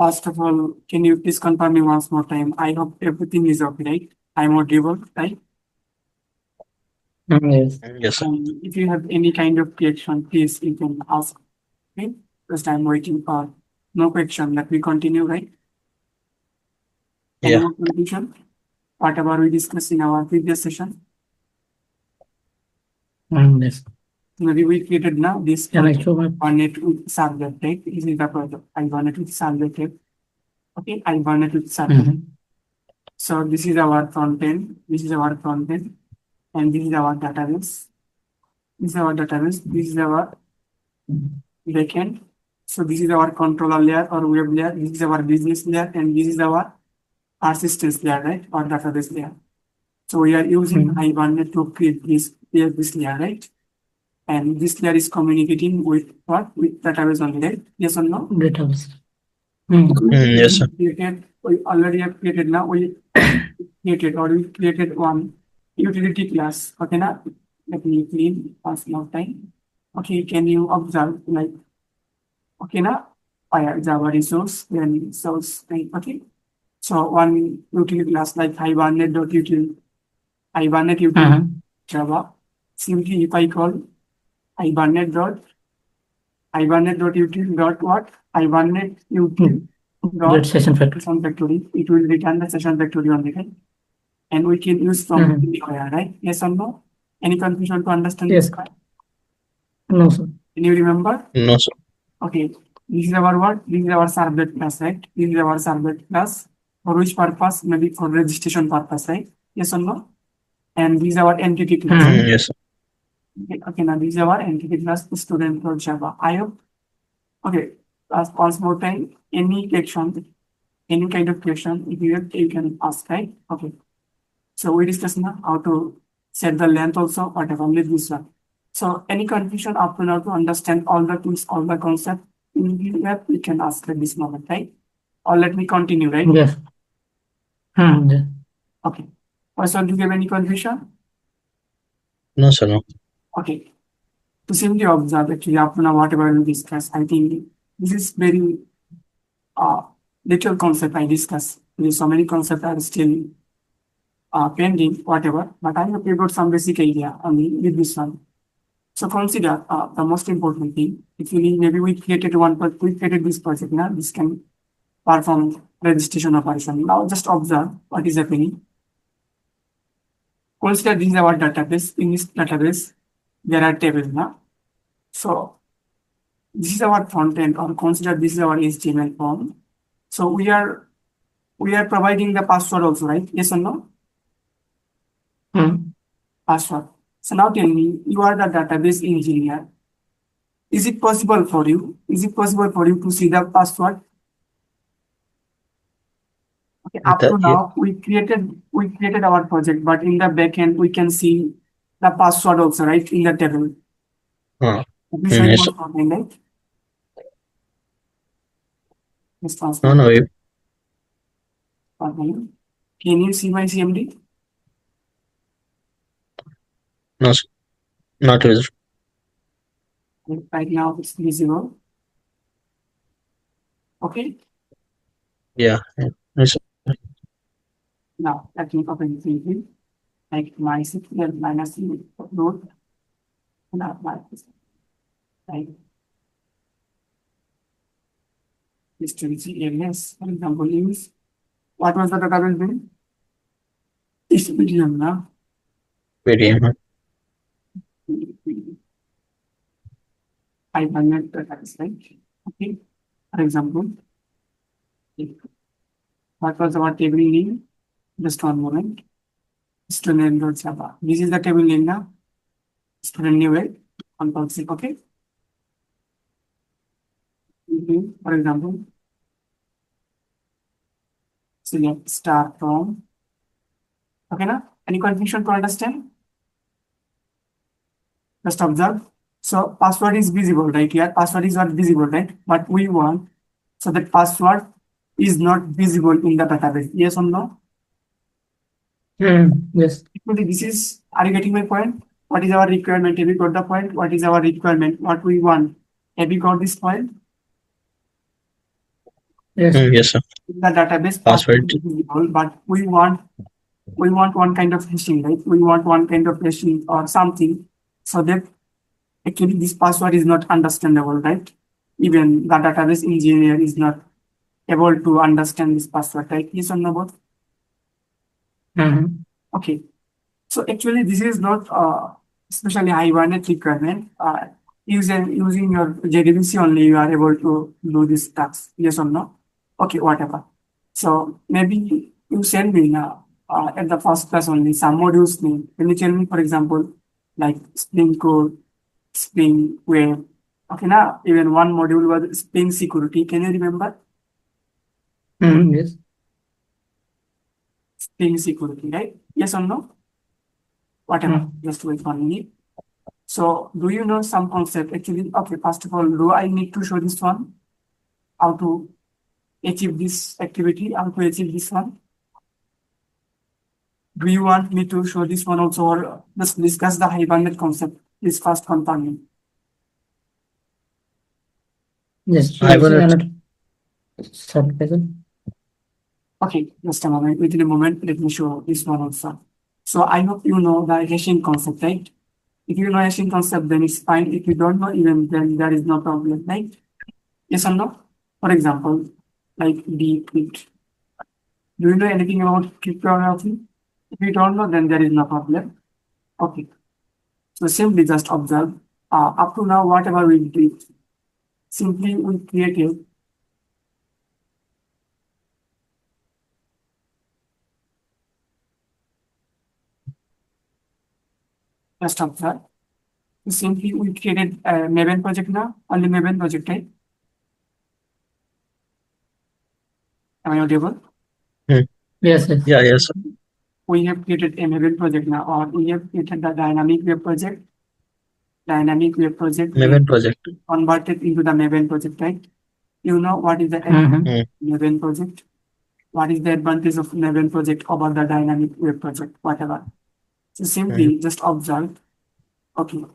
First of all, can you please confirm me once more time? I hope everything is okay, right? I'm audible, right? Yes. Yes, sir. If you have any kind of question, please you can ask. Okay, first I'm waiting for no question. Let me continue, right? Any Yeah. more confusion? Whatever we discussed in our previous session. Yes. Maybe we created now this Can I show my Hibernate with Servlet, right? This is the project. Hibernate with Servlet, right? Okay, Hibernate with Servlet. So this is our front end. This is our front end, and this is our database. This is our database. This is our backend. So this is our controller layer or web layer. This is our business layer, and this is our persistence layer, right? Or database layer. So we are using Hibernate to create this layer, right? And this layer is communicating with what? With database only, right? Yes or no? database. Yes, sir. We already have created now. We created one utility class. Okay, now let me clean pass now time. Okay, can you observe like okay now Java resource then source thing. Okay, so one utility class like Hibernate.util Java. Simply if I call Hibernate.util dot what? Hibernate-util Get session factory. It will return the session factory only, right? And we can use from anywhere, right? Yes or no? Any confusion to understand Yes. this part? No, sir. Can you remember? No, sir. Okay. This is our what? This is our servlet class, right? This is our servlet class. For which purpose? Maybe for registration purpose, right? Yes or no? And this is our entity class. Yes, sir. Okay, now this is our entity class student for Java. I hope. Okay, once more time. Any question, any kind of question, if you have, you can ask, right? Okay. So we discussed now how to set the length also, whatever, only this one. So any confusion up to now to understand all the tools, all the concept in the web, we can ask at this moment, right? Or let me continue, right? Yes. Yes. Okay. Person, do you have any confusion? No, sir. No. Okay. To simply observe actually up to now whatever we discuss, I think this is very little concept I discuss. Because so many concepts are still pending, whatever, but I have got some basic idea only with this one. So consider the most important thing. If you need, maybe we created this project now, this can perform registration operation. Now just observe what is happening. Consider this is our database. In this database, there are tables now. So this is our front end, or consider this is our HTML form. So we are providing the password also, right? Yes or no? Password. So now tell me, you are the database engineer. Is it possible for you? Is it possible for you to see the password? Okay, up to now we created our project, but in the backend we can see the password also, right? In the table. Yes, sir. Right? No, no. Can you see my CMD? No, sir. Not visible. Right now it's visible. Okay. Yeah. Yes, sir. Now let me open the thing. Like MySQL minus root and apply this. Right. History CLS, for example, use. What was the database name? It's Vedio now. Vedio. Hibernate database, right? Okay. For example, what was our table name? Just one moment. Student.java. This is the table name now. Student new way. Okay. For example, select start from. Okay, now any confusion to understand? Just observe. So password is visible right here. Password is not visible, right? But we want so that password is not visible in the database. Yes or no? Yes. This is. Are you getting my point? What is our requirement? Have you got the point? What is our requirement? What we want? Have you got this point? Yes. Yes, sir. The database Password. password is visible, but we want one kind of hashing, right? We want one kind of hashing or something, so that actually this password is not understandable, right? Even the database engineer is not able to understand this password, right? Yes or no, both? Okay. So actually, this is not especially Hibernate requirement. Using your JDBC only, you are able to do this task. Yes or no? Okay, whatever. So maybe you send me now at the first class only some modules name. Can you tell me, for example, like Spring Code, Spring Web? Okay, now even one module was Spring Security. Can you remember Yes. Spring Security, right? Yes or no? Whatever. Just wait 1 minute. So do you know some concept actually? Okay, first of all, do I need to show this one? How to achieve this activity? How to achieve this one? Do you want me to show this one also, or just discuss the Hibernate concept? Please first confirm me. Yes. Hibernate. Okay, just a moment. Within a moment, let me show this one also. So I hope you know the hashing concept, right? If you know hashing concept, then it's fine. If you don't know, even then there is no problem, right? Yes or no? For example, like BCrypt. Do you know anything about cryptography? If you don't know, then there is no problem. Okay. So simply just observe. Up to now, whatever we did, simply we created just observe. Simply we created a Maven project now, only Maven project, right? Am I audible? Yes. Yes. Yeah, yes, sir. We have created a Maven project now, or we have created the dynamic web project. Dynamic web project Maven project. converted into the Maven project, right? You know what is the Maven project? What is the advantage of Maven project over the dynamic web project, whatever. So simply just observe. Okay.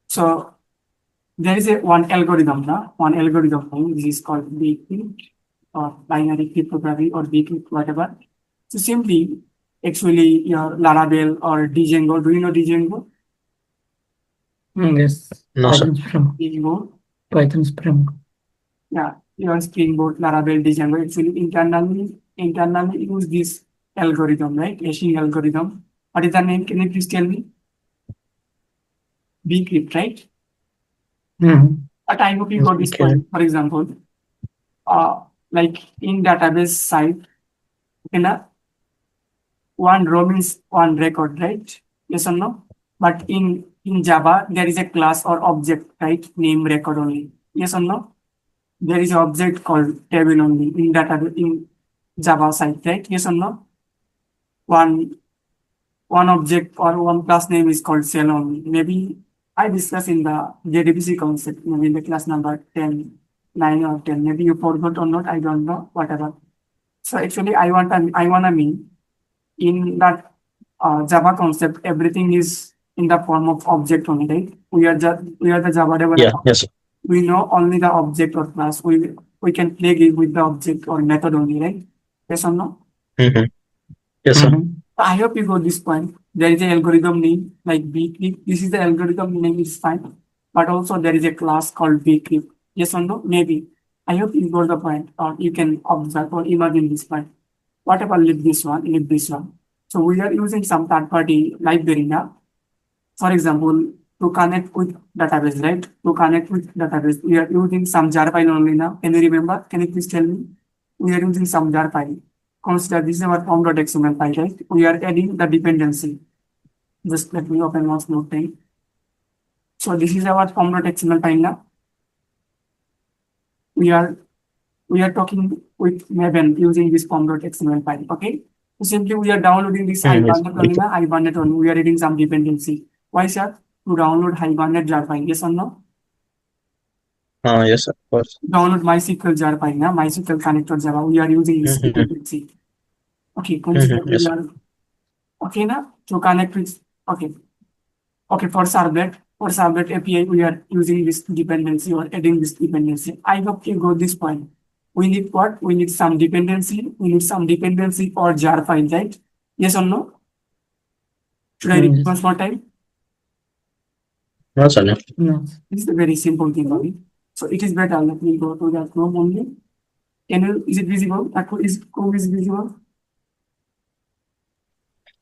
So there is one algorithm now, this is called BCrypt or binary cryptography or BCrypt, whatever. So simply, actually your Laravel or Django, do you know Django? Yes. No, sir. Django. Python Spring. Yeah, your Spring Boot, Laravel, Django actually internally use this algorithm, right? Hashing algorithm. What is the name? Can you please tell me? BCrypt, right? But I hope you got this point. For example, like in database side, one row means one record, right? Yes or no? But in Java, there is a class or object, right? Name record only. Yes or no? There is an object called table only in database in Java side, right? Yes or no? One object or one class name is called cell only. Maybe I discuss in the JDBC concept, maybe in the class number 10, 9 or 10. Maybe you forgot or not, I don't know, whatever. So actually I wanna mean in that Java concept, everything is in the form of object only, right? We are the Java developer. Yeah, yes, sir. We know only the object or class. We can play game with the object or method only, right? Yes or no? Yes, sir. I hope you got this point. There is an algorithm name like BCrypt. This is the algorithm name is fine, but also there is a class called BCrypt. Yes or no? Maybe. I hope you got the point, or you can observe or imagine this point. Whatever, leave this one. So we are using some third-party library now. For example, to connect with database, right? To connect with database, we are using some jar file only now. Can you remember? Can you please tell me? We are using some jar file. Consider this is our form.xml file, right? We are adding the dependency. Just let me open once more thing. So this is our form.xml file now. We are talking with Maven using this form.xml file. Okay. So simply we are downloading this Hibernate only. We are reading some dependency. Why, sir? To download Hibernate jar file. Yes or no? Yes, sir, of course. Download MySQL jar file now. MySQL connector Java. We are using this dependency. Okay. Consider we are okay now to connect with okay. Okay, for Servlet API, we are using this dependency or adding this dependency. I hope you got this point. we need what? We need some dependency. We need some dependency or jar file, right? Yes or no? Should I repeat once more time? No, sir. No. No. This is a very simple thing only. So it is better. Let me go to that Chrome only. Is it visible? Chrome is visible?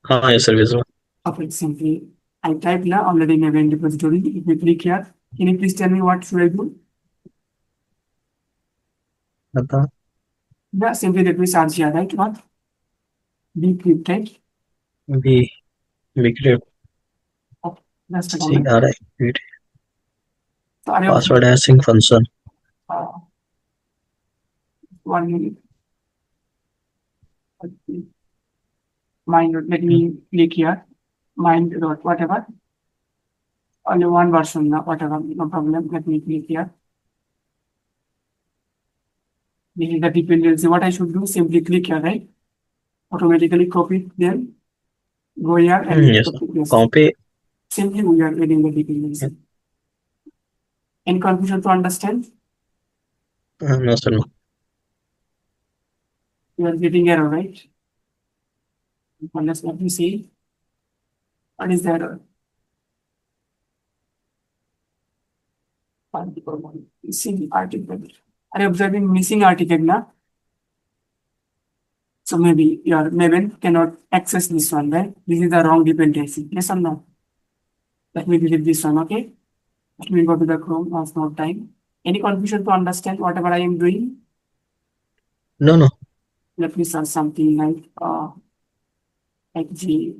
Yes, sir. Visible. Okay, simply I type now already in event repository. If we click here, can you please tell me what should I do? Yeah, simply let me search here, right? What? BCrypt, right? BCrypt. Okay, that's the comment. CRIPT. So are you Password hashing function. 1 minute. Okay. Let me click here. Mind dot whatever. Only one version now, whatever, no problem. Let me click here. This is the dependency. What I should do, simply click here, right? Automatically copy it, then go here and Yes, copy. Simply we are adding the dependency. Any confusion to understand? No, sir. No. You are getting error, right? Let's let me see. What is the error? Missing article. Are you observing missing article now? So maybe your Maven cannot access this one, right? This is the wrong dependency. Yes or no? Let me delete this one, okay? Let me go to the Chrome once more time. Any confusion to understand whatever I am doing? No. Let me search something like G.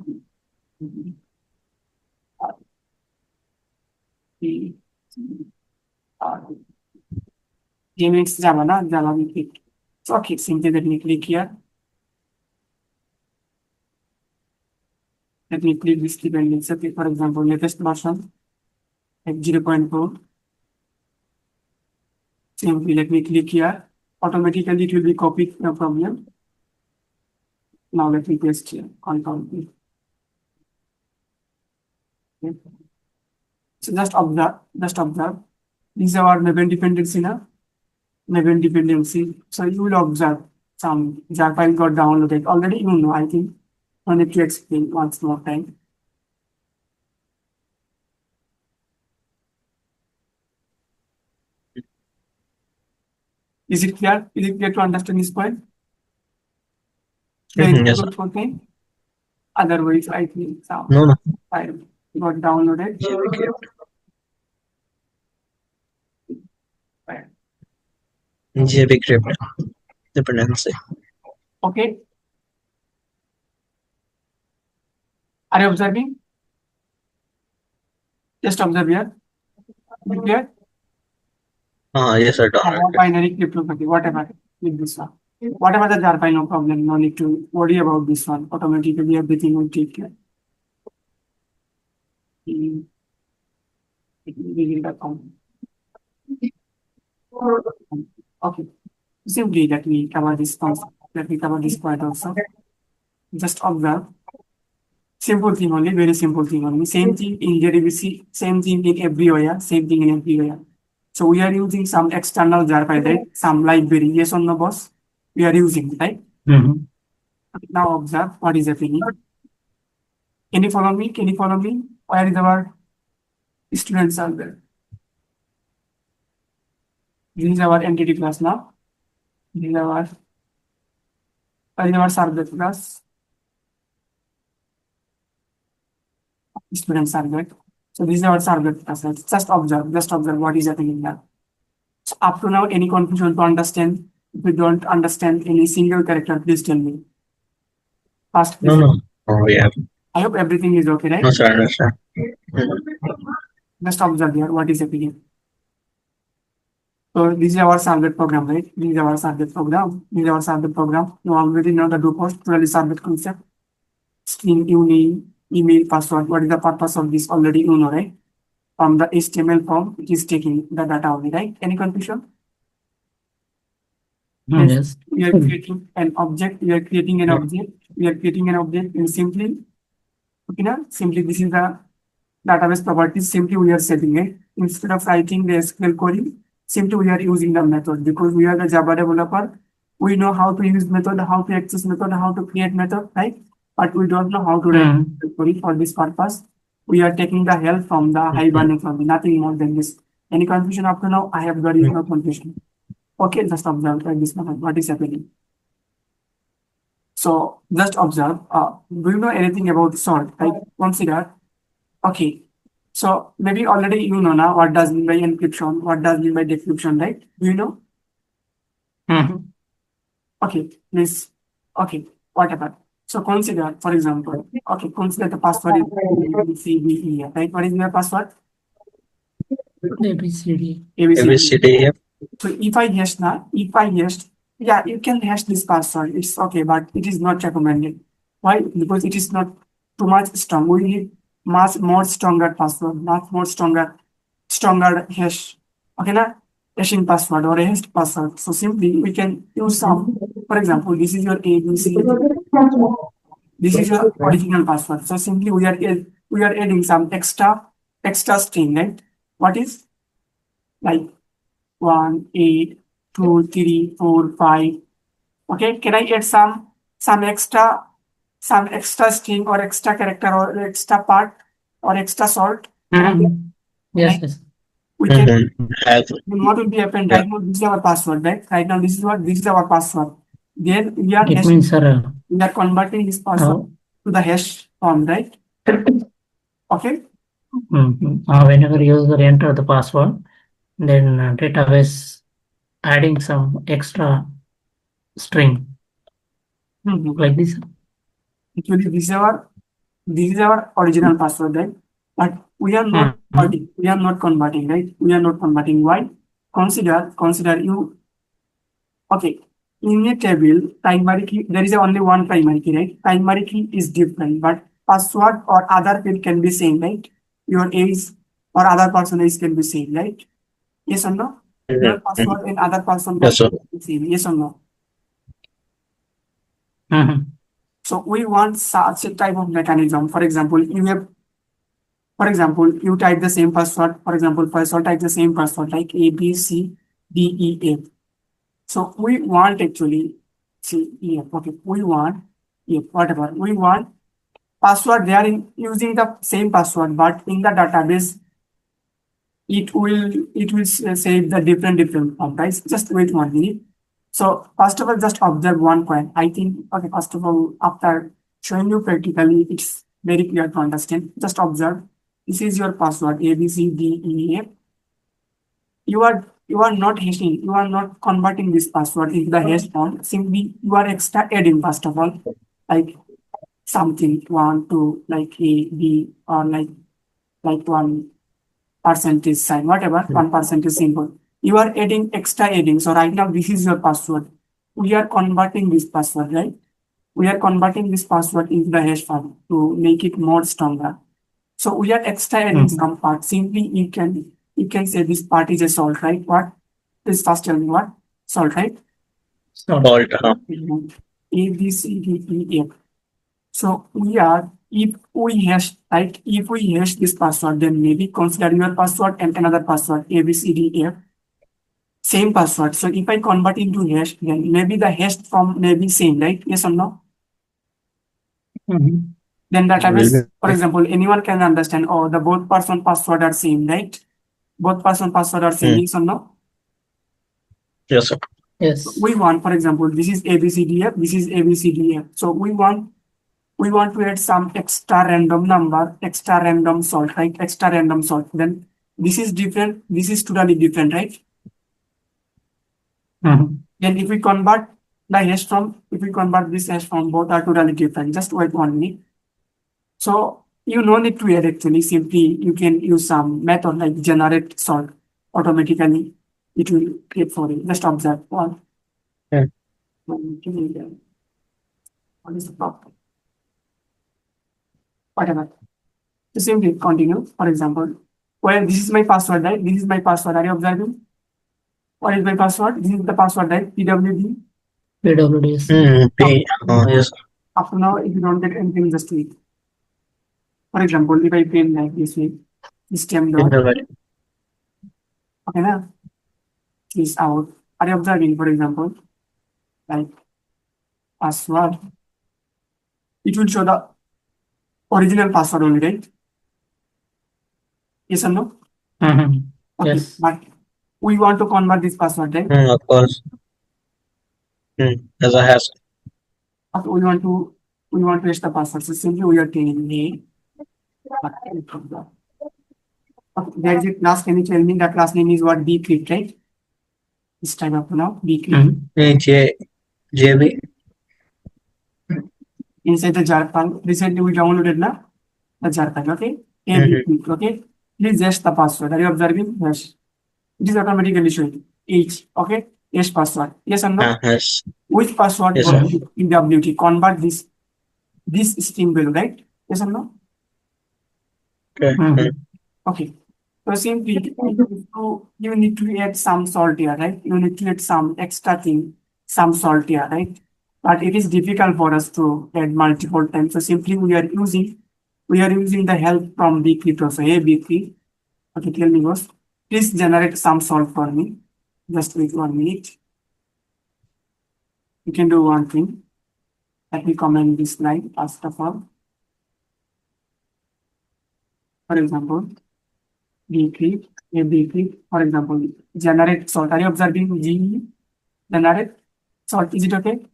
Means Java, na? Java we click. So okay, simply let me click here. Let me click this dependency. Okay, for example, latest version like 0.4. Simply let me click here. Automatically it will be copied, no problem. Now let me paste here. Control. Okay. So just observe. These are our Maven dependency now. Maven dependency. So you will observe some jar file got downloaded. Already you know, I think. I need to explain once more time. Is it clear? Is it clear to understand this point? Yes, sir. Otherwise, I think some No. file got downloaded. BCrypt dependency. Okay. Are you observing? Just observe here. Is it clear? Yes, sir. Binary cryptography, whatever. With this one. Whatever the jar file, no problem. No need to worry about this one. Automatically everything will take care. Okay. Simply let me cover this concept. Let me cover this point also. Just observe. Simple thing only, very simple thing only. Same thing in JDBC, same thing in everywhere, same thing in everywhere. So we are using some external jar file, right? Some library. Yes or no, boss? We are using, right? Now observe what is happening. Can you follow me? Where is our student server? This is our entity class now. This is our servlet class. Student servlet. So this is our servlet class. Just observe what is happening now. So up to now, any confusion to understand? If you don't understand any single character, please tell me. First, please. No. Yeah. I hope everything is okay, right? No, sir. I understand. Just observe here what is happening. So this is our servlet program, right? This is our servlet program. You already know the do post, really servlet concept. String, uni, email, password. What is the purpose of this? Already you know, right? From the HTML form, it is taking the data only, right? Any confusion? Yes. We are creating an object. And simply, okay, now simply this is the database properties. Simply we are setting it. Instead of writing the SQL query, Simply we are using the method because we are the Java developer. We know how to use method, how to access method, how to create method, right? But we don't know how to write query for this purpose. We are taking the help from the Hibernate only, nothing more than this. Any confusion up to now? I have got no confusion. Okay, just observe at this moment what is happening. So just observe. Do you know anything about salt? Right? Consider. Okay. So maybe already you know now what does mean by encryption, what does mean by decryption, right? Do you know? Okay, please. Okay, whatever. So consider, for example, okay, consider the password is ABCDE, right? What is your password? ABCD. ABCD. So if I hash, yeah, you can hash this password. It's okay, but it is not recommended. Why? Because it is not too much strong. We need much more stronger password, much more stronger hash. Okay, na? Hashing password or a hashed password. So simply we can use some. For example, this is your ABC. This is your original password. So simply we are adding some extra string, right? What is like 1, 8, 2, 3, 4, 5. Okay, can I add some extra string or extra character or extra part or extra salt? Yes, yes. We can. What will be happened right now? This is our password, right? Right now, this is our password. Then we are It means, sir, we are converting this password to the hash form, right? Okay. Whenever user enter the password, then database adding some extra string like this. Actually, this is our original password, right? But we are not converting. We are not converting, right? We are not converting. Why? Consider you. Okay. In a table, primary key, there is only one primary key, right? Primary key is different, but password or other field can be same, right? Your age or other person age can be same, right? Yes or no? Your password and other person can be same. Yes or no? So we want such a type of mechanism. For example, you type the same password. For example, password type the same password like A, B, C, D, E, F. So we want actually, see, yeah, okay, we want, yeah, whatever, we want password, they are using the same password, but in the database, it will save the different form, right? Just wait 1 minute. So first of all, just observe one point. I think, okay, first of all, after showing you practically, it's very clear to understand. Just observe. This is your password, A, B, C, D, E, F. You are not hashing, you are not converting this password into the hash form. Simply you are extra adding first of all, like something 1, 2, like A, B, or like 1% sign, whatever, 1% symbol. You are adding extra adding. So right now this is your password. We are converting this password, right? We are converting this password into the hash form to make it more stronger. So we are extra adding some part. Simply you can say this part is a salt, right? What? Please first tell me what? Salt, right? Salt. A, B, C, D, E, F. So if we hash this password, then maybe consider your password and another password, A, B, C, D, E, F. Same password. So if I convert into hash, then maybe the hash form may be same, right? Yes or no? Then database, for example, anyone can understand, oh, the both person password are same, right? Both person password are same, yes or no? Yes, sir. Yes. We want, for example, this is ABCDF, this is ABCDF. So we want to add some extra random number, extra random salt, right? Extra random salt. Then this is different, this is totally different, right? Then if we convert the hash form, if we convert this hash form, both are totally different. Just wait 1 minute. So you no need to add actually, simply you can use some method like generate salt automatically. It will create for you. Just observe one. What is the problem? Whatever. So simply continue. For example, well, this is my password, right? This is my password. Are you observing? What is my password? This is the password, right? PWD. Yes. After now, if you don't get anything, just wait. For example, if I print like this way, system dot. Okay, now. is out. Are you observing, for example, like password? It will show the original password only, right? Yes or no? Okay, yes. But we want to convert this password, right? Of course. As a hash. Okay, we want to paste the password. So simply we are taking a. Okay, there is a class. Can you tell me the class name is what? BCrypt, right? This time up now, BCrypt. JB. Inside the jar file, recently we downloaded now the jar file. Okay, okay. Please guess the password. Are you observing? Yes. It is automatically showing each. Okay. Yes, password. Yes or no? Yes. Which password Yes, goes in WT? Convert this string value, right? Yes or no? Okay. Okay. So simply you need to add some salt here, right? You need to add some extra thing, some salt here, right? But it is difficult for us to add multiple times. So simply we are using the help from BCrypt also. Hey BCrypt. Okay, tell me boss. Please generate some salt for me. Just wait 1 minute. You can do one thing. Let me comment this line first of all. For example, BCrypt, for example, generate salt. Are you observing G generate salt? Is it okay?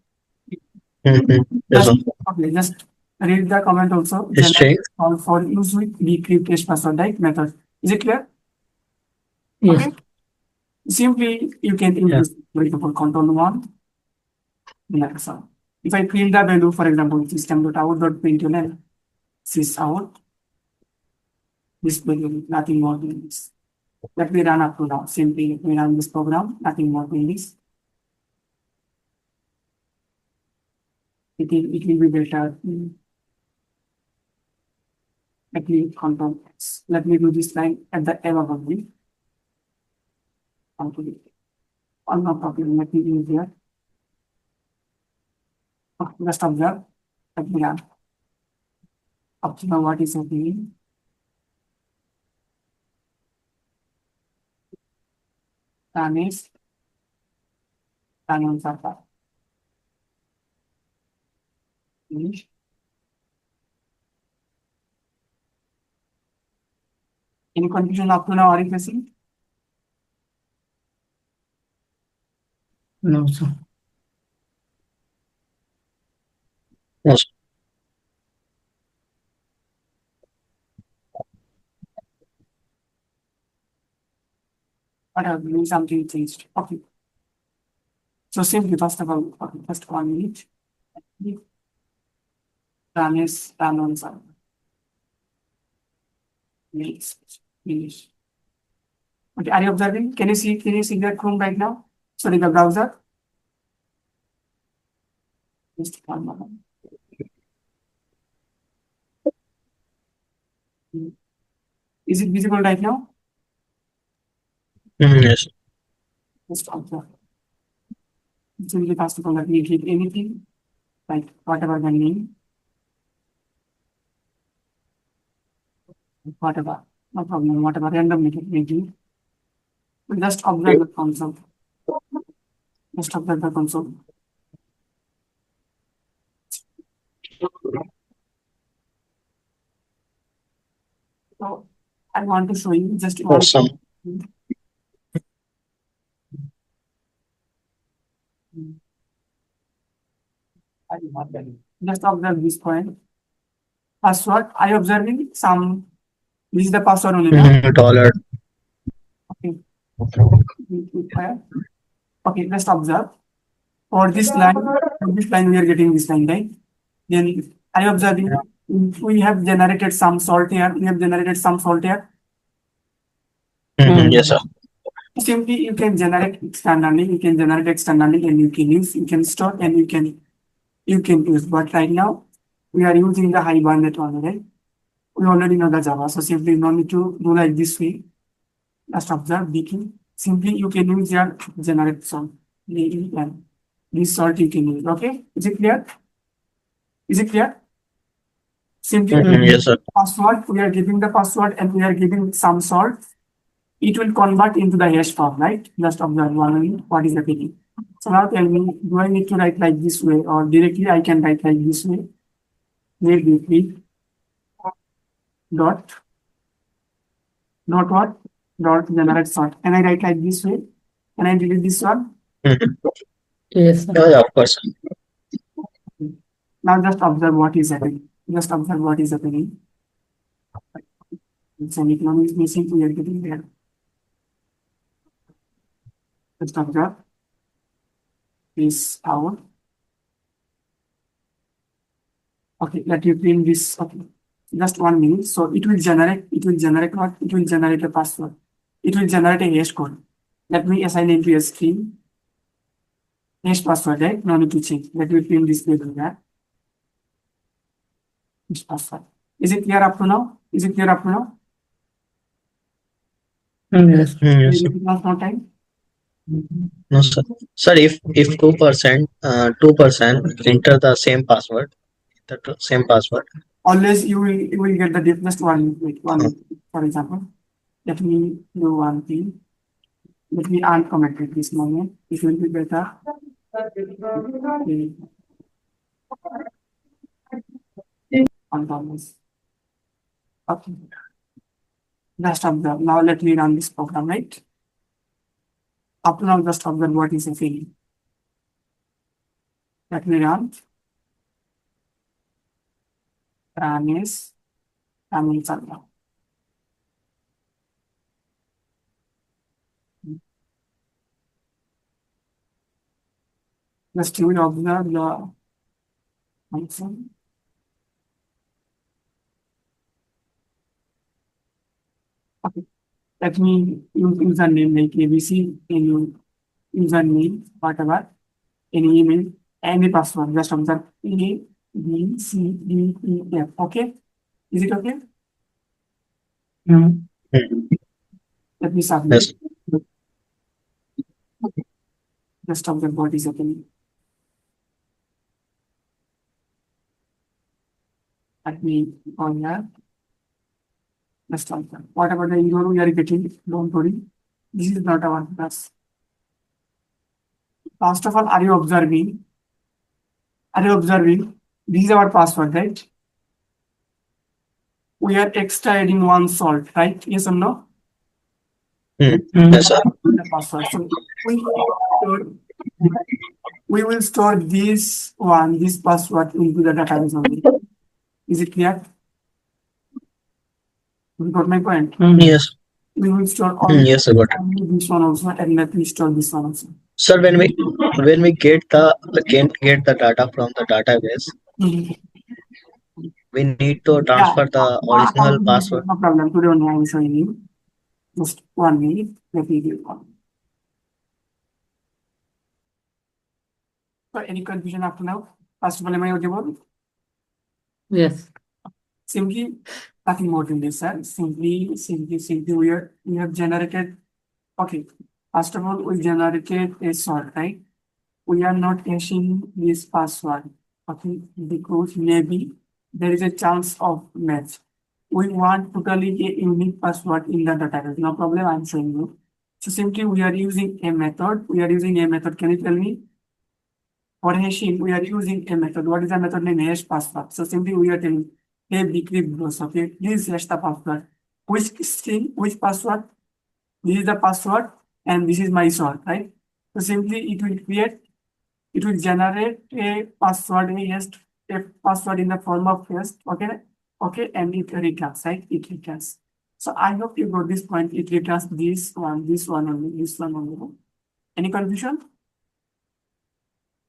Yes, Okay, just read the comment also. Yes, Generate salt for use with BCrypt password right method. Is it clear? yes. Okay. Simply you can use, for example, control 1. That's all. If I print the value, for example, system.out.println sys out, this value, nothing more than this. Let me run up to now. Simply let me run this program, nothing more than this. It will be better. Let me control X. Let me do this line at the above only. Okay. Oh, no problem. Let me use here. Oh, just observe. Let me run. Up to now, what is happening? Run is run on server. Finish. Any confusion up to now? Are you facing? No, sir. Yes. But I've doing something changed. Okay. So simply, first of all, okay, first 1 minute. Run is run on server. Finish. Okay, are you observing? Can you see the Chrome right now? Sorry, the browser. Just 1 moment. Is it visible right now? Yes. Just observe. Simply first of all, let me click anything, like whatever the name, whatever, no problem, whatever randomly click. Just observe the console. Just observe the console. So I want to show you just one. Awesome. Just observe this point. Password. Are you observing some? This is the password only. $. Okay. Okay, just observe. For this line, we are getting this line, right? Then are you observing? We have generated some salt here. Yes, sir. Simply you can generate externally, and you can use, you can store, and you can use. But right now we are using the Hibernate one, right? We already know the Java, so simply no need to do like this way. Just observe beacon. Simply you can use your generate salt. And this salt you can use. Okay, is it clear? Simply Yes, sir. password. We are giving the password and we are giving some salt. it will convert into the hash form, right? Just observe what is happening. So now tell me, do I need to write like this way, or directly I can write like this way? Maybe dot what? Dot generate sort. Can I write like this way? Can I delete this one? Yes, sir. Yeah, of course. Now just observe what is happening. Just observe what is happening. Semicolon is missing, we are getting there. Just observe this out. Okay, let you print this. Okay, just 1 minute. So it will generate what? It will generate a password. It will generate a hash code. Let me assign it to a string. Hash password, right? No need to change. Let me print this label there. Hash password. Is it clear up to now? Is it clear up to now? Yes. Yes, sir. No time. No, sir. Sir, if 2% enter the same password, Always you will get the just one. Wait, one. For example, let me do one thing. Let me uncomment it this moment. It will be better. Uncomment. Okay. Just observe. Now let me run this program, right? Up to now, just observe what is happening. Let me run. Run is running server. Just you will observe the function. Okay. Let me use username like ABC, any username, whatever, any email, any password. Just observe A, B, C, D, E, F. Okay? Is it okay? Let me submit. Yes. Just observe what is happening. Let me go here. Just observe. Whatever the error we are getting, don't worry. This is not our class. First of all, are you observing? This is our password, right? We are extra adding one salt, right? Yes or no? Yes, sir. The password. So we will store this password into the database only. Is it clear? You got my point? Yes. We will store all Yes, sir, got it. only this one also, and let me store this one also. Sir, when we get the data from the database, we need to transfer the original password. No problem. Today only I will show you. Just 1 minute. Let me do one. So any confusion up to now? First of all, am I audible? Yes. Simply nothing more than this, sir. Simply we have generated. Okay. First of all, we generated a sort, right? We are not hashing this password, okay? Because maybe there is a chance of match. We want totally a unique password in the database. No problem, I'm showing you. So simply we are using a method. Can you tell me? For hashing, we are using a method. What is the method name? Hash password. So simply we are telling, hey, BCrypt bros, okay? Please hash the password. Which string, which password? This is the password, and this is my sort, right? So simply it will generate a password, a password in the form of hash, okay, and it returns, right? It returns. So I hope you got this point. It returns this one only. Any confusion?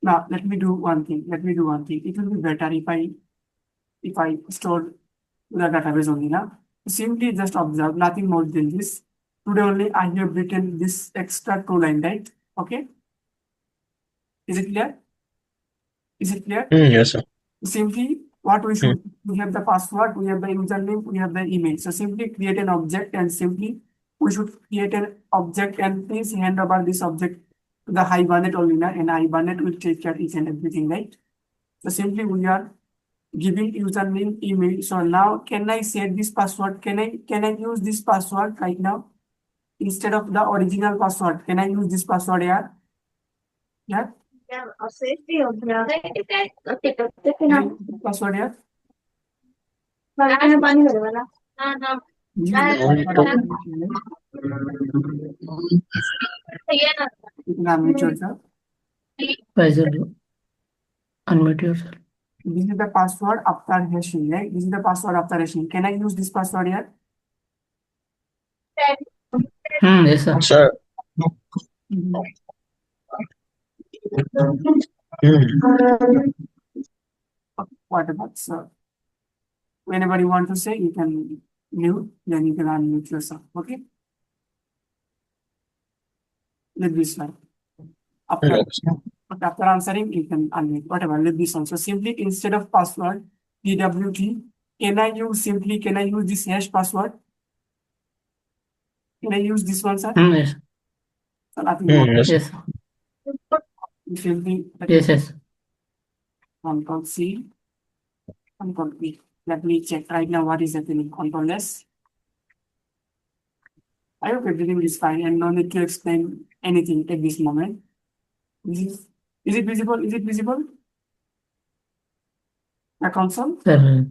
Now let me do one thing. It will be better if I store the database only now. Simply just observe, nothing more than this. Today only I have written this extra 2 line, right? Okay. Is it clear? Yes, sir. Simply what we should, we have the password, we have the username, we have the email. So simply create an object, and simply we should create an object, and please hand over this object to the Hibernate only now, and Hibernate will take care of each and everything, right? So simply we are giving username, email. So now can I set this password? Can I use this password right now? instead of the original password, can I use this password here? Yeah. Can I use this password here? This is the password of the machine, right? You can unmute yourself. Faisal, unmute yourself. This is the password after hashing, right? This is the password after hashing. Can I use this password here? Yes, sir. Sir. Mhm. What about sir? Whenever you want to say, you can mute, then you can unmute yourself. Okay? Let this one. After answering, you can unmute. Whatever, let this one. So simply instead of password, PWT, can I use this hash password? Can I use this one, sir? Yes. So nothing more. Yes. Yes. Simply Yes. Control C, Control V. Let me check right now what is happening. Control S. I hope everything is fine and no need to explain anything at this moment. Is it visible? Is it visible? The console? Sir.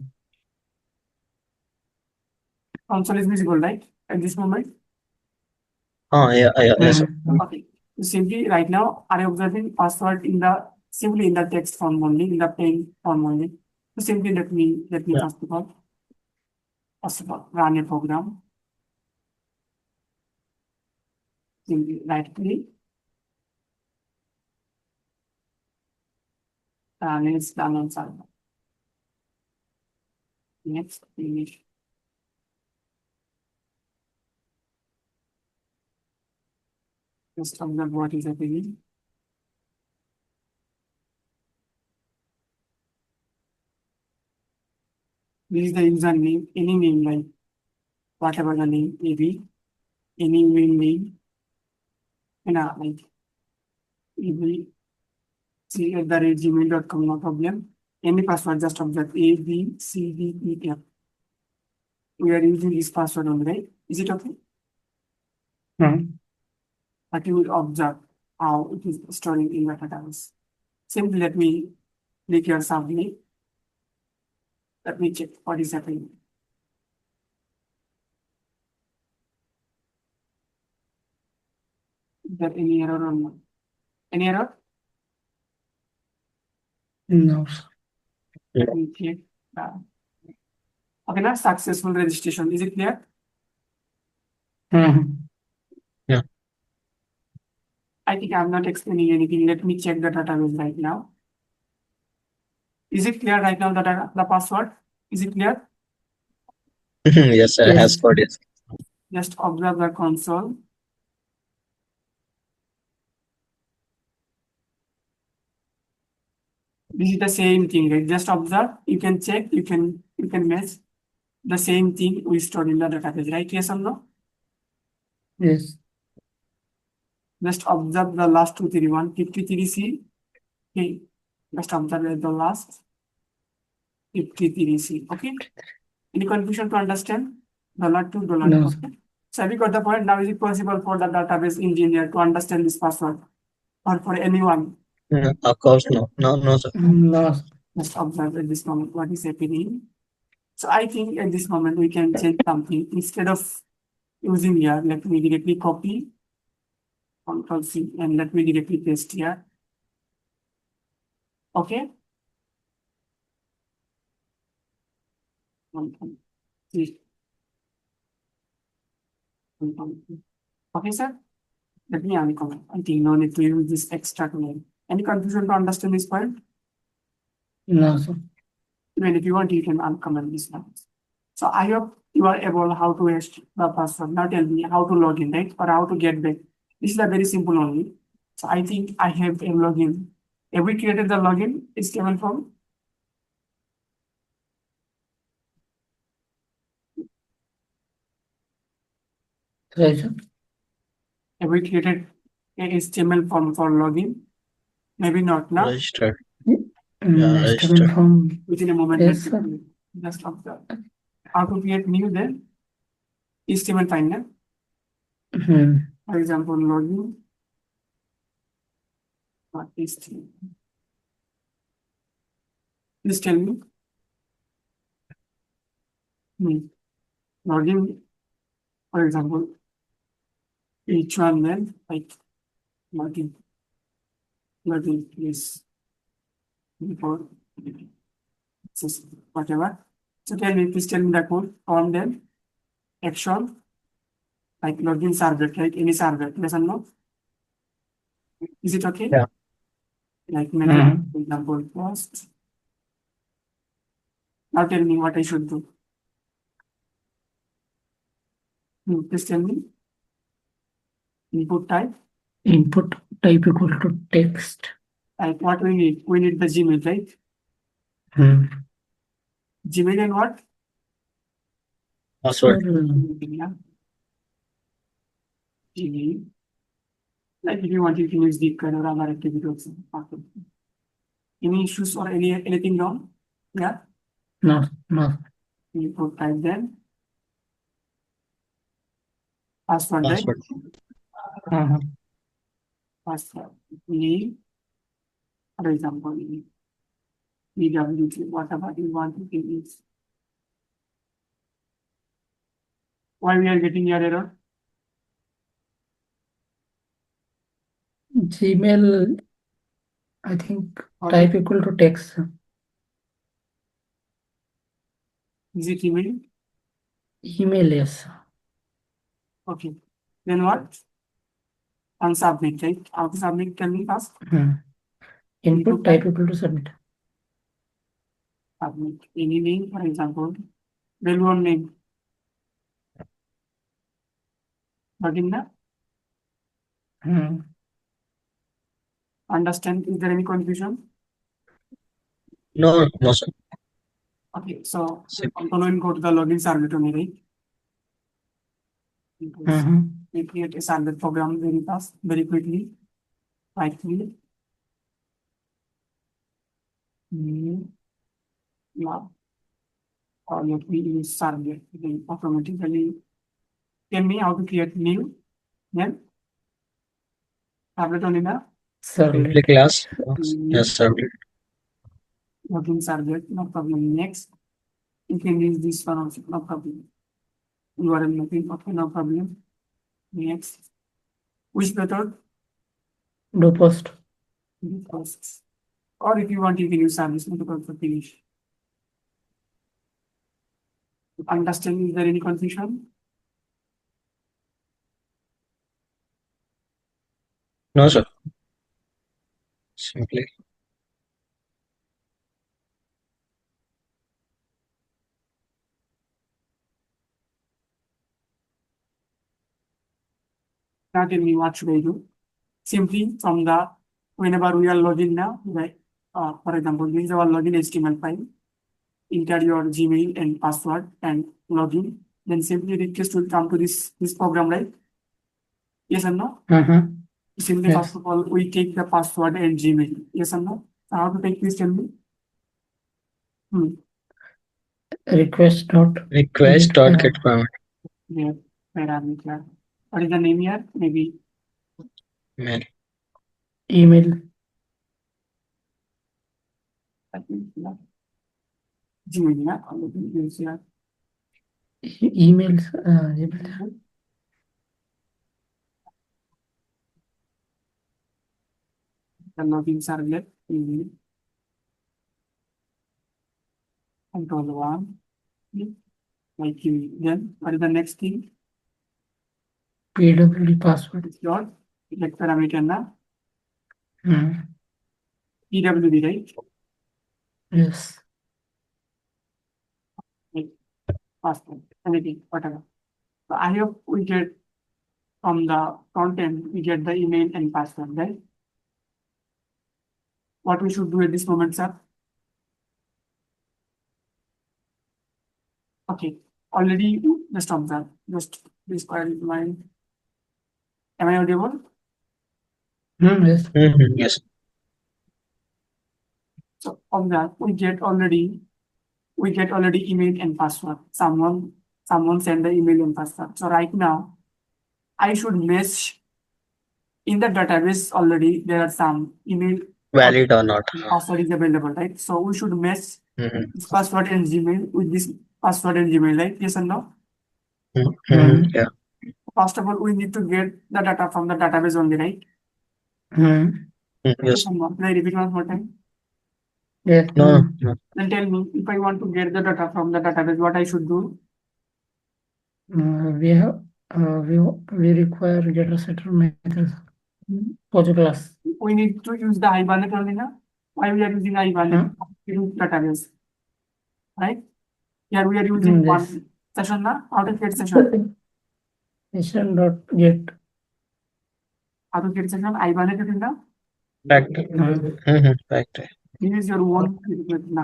Console is visible, right? At this moment? Yeah, yes, sir. Okay. Simply right now, are you observing password simply in the text form only, in the plain form only? So simply let me Yeah. first of all, run a program. Simply right click. And it's done on server. Next, finish. Just observe what is happening. This is the username, any name like whatever the name may be, any main name, and like abc@gmail.com, no problem. Any password, just observe A, B, C, D, E, F. We are using this password only, right? Is it okay? But you will observe how it is storing in the database. Simply let me click your submit. Let me check what is happening. Is there any error or not? Any error? No, sir. Let me check. Okay, now successful registration. Is it clear? Yeah. I think I'm not explaining anything. Let me check the database right now. Is it clear right now, the password? Is it clear? Yes, sir. Yes. As for this. Just observe the console. This is the same thing, right? Just observe. You can check. You can match the same thing we stored in the database, right? Yes or no? Yes. Just observe the last 231, 53C. Okay. Just observe the last 53C. Okay. Any confusion to understand? $2, $2. No, Okay. So have you got the point? Now is it possible for the database engineer to understand this password? Or for anyone? Of course, no. No, sir. No, sir. Just observe at this moment what is happening. So I think at this moment we can change something. Instead of using here, let me directly copy, Control C, and let me directly paste here. Okay. See. Okay, sir. Let me uncomment. I think no need to use this extra name. Any confusion to understand this point? No, sir. Even if you want, you can uncomment this one. So I hope you are able how to hash the password. Now tell me how to log in, right? Or how to get back. This is a very simple only. So I think I have a login. Have we created the login HTML form? Right, sir. Have we created a HTML form for login? Maybe not now. Registered. HTML form. Within a moment. Yes, sir. Just observe. How to create new then? HTML file name. For example, login. What is this? Please tell me. Login, for example, each one then like login is before whatever. So please tell me the code on them action like login servlet, like any servlet. Yes or no? Is it okay? Yeah. Like method, for example, post. Now tell me what I should do. Please tell me. Input type. Input type equal to text. Like what we need? We need the Gmail, right? Gmail and what? Password. Gmail. Like if you want, you can use the kind of other activity also. Any issues or anything wrong? Yeah. No. You put type then. Password, right? Password. Name. For example, BWT, whatever you want, you can use. Why we are getting your error? Gmail, I think type equal to text. Is it email? Email, yes. Okay. Then what? On submit, right? How to submit? Tell me first. Input type equal to submit. Submit. Any name, for example, well-known name. But in the understand, is there any confusion? No, sir. Okay, so I'm going to go to the login servlet only, right? We create a servlet program very fast, very quickly. Right click. Now, or let me use servlet. Then automatically tell me how to create new. Then servlet only now. Simply class. Yes, servlet. Login servlet, no problem. Next, you can use this one also, no problem. URL mapping, okay, no problem. Next, which method? Do post. Do posts. Or if you want, you can use service method for finish. Understand, is there any confusion? No, sir. Simply. Now tell me what should I do? Simply from the whenever we are logging now, right? For example, this is our login HTML file. Enter your Gmail and password and login. Then simply request will come to this program, right? Yes or no? Simply Yes. first of all, we take the password and Gmail. Yes or no? So how to take this? Tell me. Request dot get parameter. Yeah, parameter. What is the name here? Maybe Mail. email. Gmail, yeah. Or let me use here. Emails. The login servlet. Email. Control 1. Like then what is the next thing? PWD password. It's your select parameter na Hmm. PWD, right? Yes. Like password, anything, whatever. So I hope we get from the content, we get the email and password, right? What we should do at this moment, sir? Okay, already just observe, just please quiet mind. Am I audible? Yes. Yes. So on that, we get already email and password. Someone send the email and password. So right now, I should mesh in the database already. There are some email Valid or not. password is available, right? So we should mesh Mhm. this password and Gmail with this password and Gmail, right? Yes or no? Yeah. First of all, we need to get the data from the database only, right? Yes. Yes or no? Can I repeat one more time? Yes. No. Then tell me, if I want to get the data from the database, what I should do? We have we require getter setter methods for the class. We need to use the Hibernate only now. Why we are using Hibernate? To database, right? Here we are using Yes. one session now. How to create session? Session dot get. How to create session? Hibernate in the Factory. Factory. use your own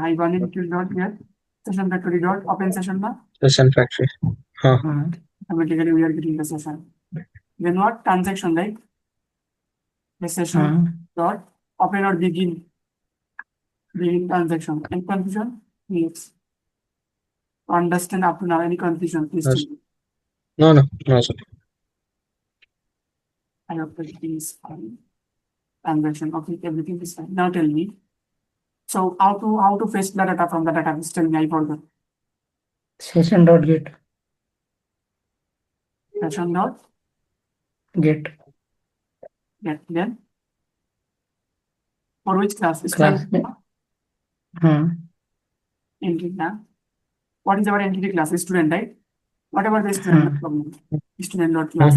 Hibernate dot get session factory dot open session now. Session factory. Automatically we are getting the session. Then what? Transaction, right? The session dot open or begin transaction. Any confusion? Yes. Understand up to now? Any confusion? Please tell Yes. me. No, sir. I hope everything is fine. Transaction. Okay, everything is fine. Now tell me. So how to fetch the data from the database? Tell me. I forgot. Session dot get. Session dot Get. get. Then for which class? Class. Entity class. What is our entity class? Student, right? Whatever the student problem. Student dot class.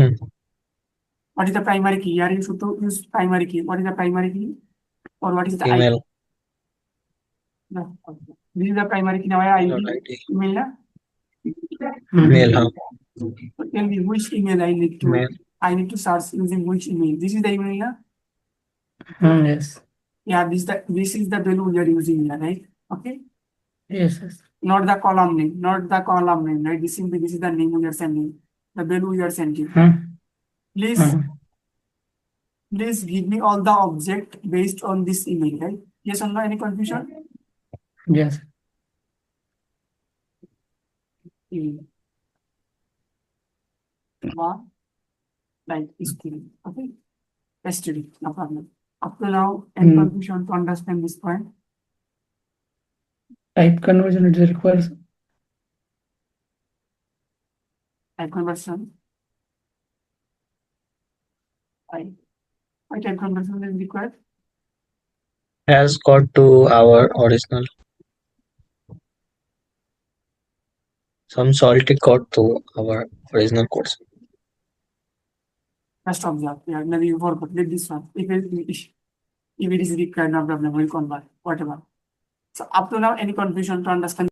What is the primary key? Here you should to use primary key. What is the primary key? Or what is the Email. ID? No. Okay. This is the primary key. Now ID. ID. Email. Na? Mail. So tell me which email I need to. Mail. I need to search using which email. This is the email. Na? Yes. Yeah, this is the value we are using here, right? Okay. Yes. Not the column name. Not the column name, right? This is the name we are sending. The value we are sending. Please give me all the object based on this email, right? Yes or no? Any confusion? Yes. One, like student. Okay. STD, no problem. Up to now, any confusion to understand this point? Type conversion it requires. Type conversion. Why type conversion is required? Has got to our original. Some salty got to our original codes. Just observe. Yeah, maybe you forgot. Let this one. If it is required, no problem. We'll convert. Whatever. So up to now, any confusion to understand?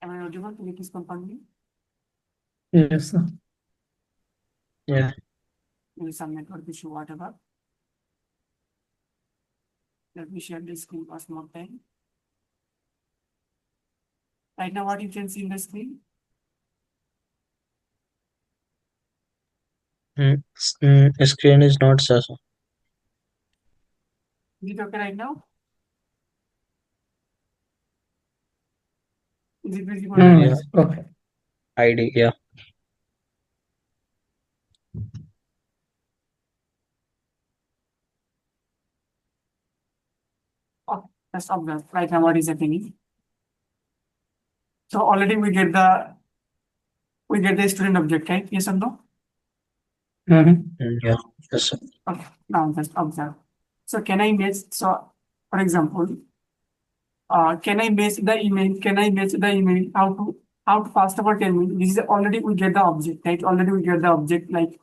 Am I audible to get this confirmed? Yes. Yeah. Maybe some network issue, whatever. Let me share this screen one more time. Right now, what you can see in the screen? Screen is not so. Is it okay right now? Is it visible? Yeah. Okay. ID. Yeah. Okay, just observe. Right now, what is happening? So already we get the student object, right? Yes or no? Yeah. Yes, sir. Okay, now just observe. So can I match? So for example, can I match the email? Can I match the email? How to first of all tell me? This is already we get the object, right? Already we get the object like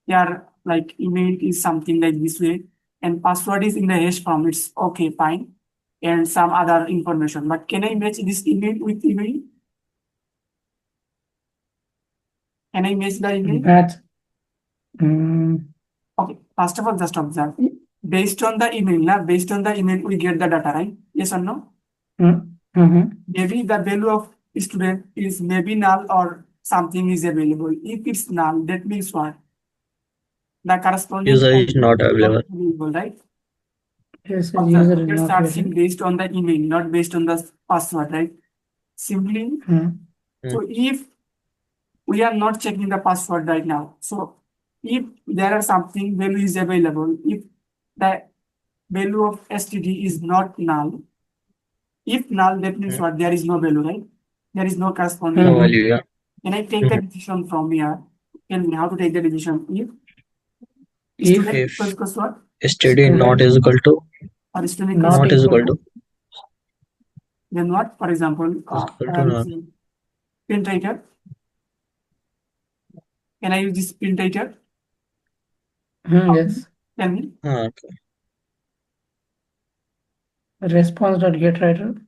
here, like email is something like this way, and password is in the hash form. It's okay, fine, and some other information. But can I match this email with email? Can I match the email? Match. Okay, first of all, just observe. Based on the email, we get the data, right? Yes or no? Maybe the value of student is maybe null or something is available. If it's null, that means what? The corresponding User is not available. right? Yes, the Observe, user is we're not searching using. based on the email, not based on the password, right? Simply, so if we are not checking the password right now, so if there are something value is available, if the value of STD is not null, if null, that means what? There is no value, right? There is no corresponding No value. value, yeah. Can I take the decision from here? Tell me how to take the decision. If If student equals what? STD not is equal to Or student equals not not is equal equal to then what? For example, equal I to am none. using print writer. Can I use this print writer? yes, Tell me. Okay. response.getWriter,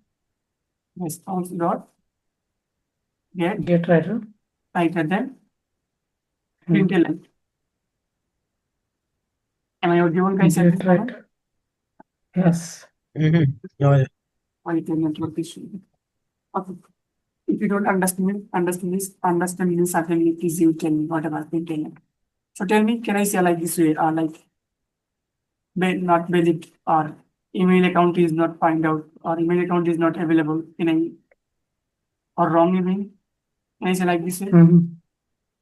Response dot get getWriter, writer then println. Am I audible, guys? At this moment? getWriter. Yes. Yeah, yeah. Or it will network issue. Okay. If you don't understand this, certainly please you tell me whatever println. So tell me, can I say like this way, or like not valid, or email account is not find out, or email account is not available? Can I, or wrong email? Can I say like this way?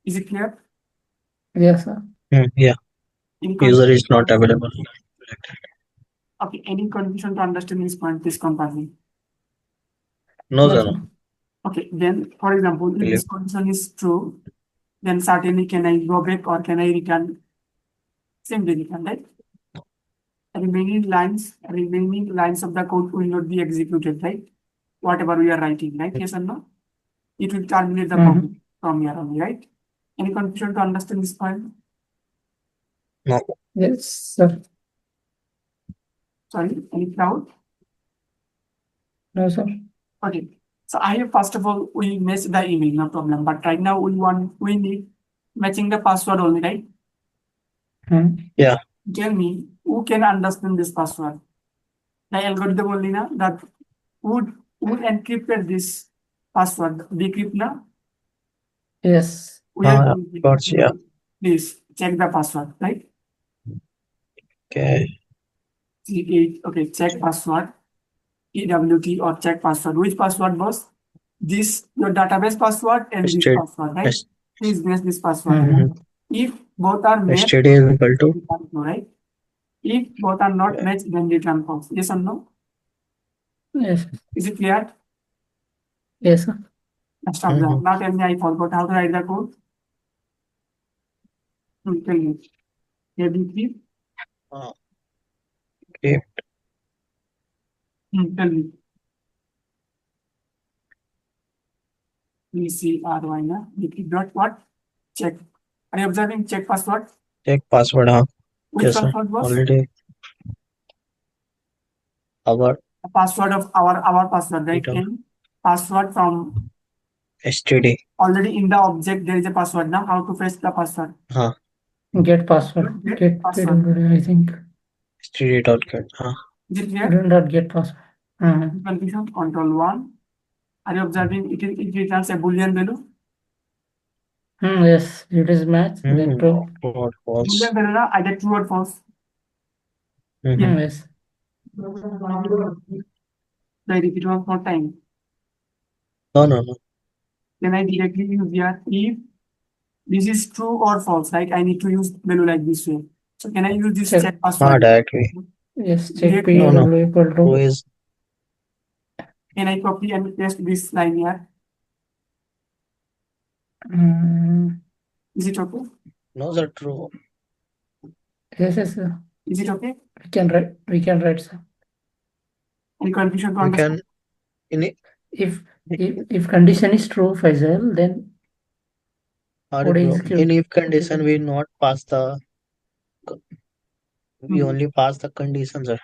Is it clear? Yes, sir. Yeah. Any User is confusion? not available. Okay, any confusion to understand this point, please contact me. No, No, sir. sir. Okay, then for example, if Clear. this condition is true, then certainly can I go back or can I return? Simply return, right? Remaining lines of the code will not be executed, right? Whatever we are writing, right? Yes or no? It will terminate the problem from here only, right? Any confusion to understand this point? No. Yes, sir. Sorry, any doubt? No, sir. Okay. So I have, first of all, we match the email, no problem. But right now we need matching the password only, right? Yeah. Tell me, who can understand this password? The algorithm only na, that would encrypted this password. Decrypt na? Yes. We are Of course, yeah. Please check the password, right? Okay. Okay, check password. EWT or check password. Which password, boss? This your database password and this State- password, right? S- Please match this password. If both are matched, STD is equal to return true, right? If both are not matched, then return false. Yes or no? Yes. Is it clear? Yes, sir. Let's observe. Now tell me, I forgot how to write the code. Tell me. ABC. Okay. Tell me. BCRY na. BC dot what? Check. Are you observing check password? Check password, Which yes, sir. password was? Already our The password of our password, right? item. In password from STD. already in the object there is a password. Now how to fetch the password? Get password. Get password. password, I think. STD.get. Is it clear? Dot get password. Confusion. Control 1. Are you observing it returns a boolean value? Yes, it is match. Then true. Not false. Boolean value na either true or false. Yes. I repeat one more time. No. Then I directly use here if this is true or false, right? I need to use value like this way. So can I use this check password? Directly. Yes, check Directly. PW equal to. True is Can I copy and paste this line here? Is it okay? no, sir. True. Yes, sir. Is it okay? We can write, sir. Any confusion to We understand? can If condition is true, Faisal, then code execute. in if condition we not pass the we only pass the conditions, sir.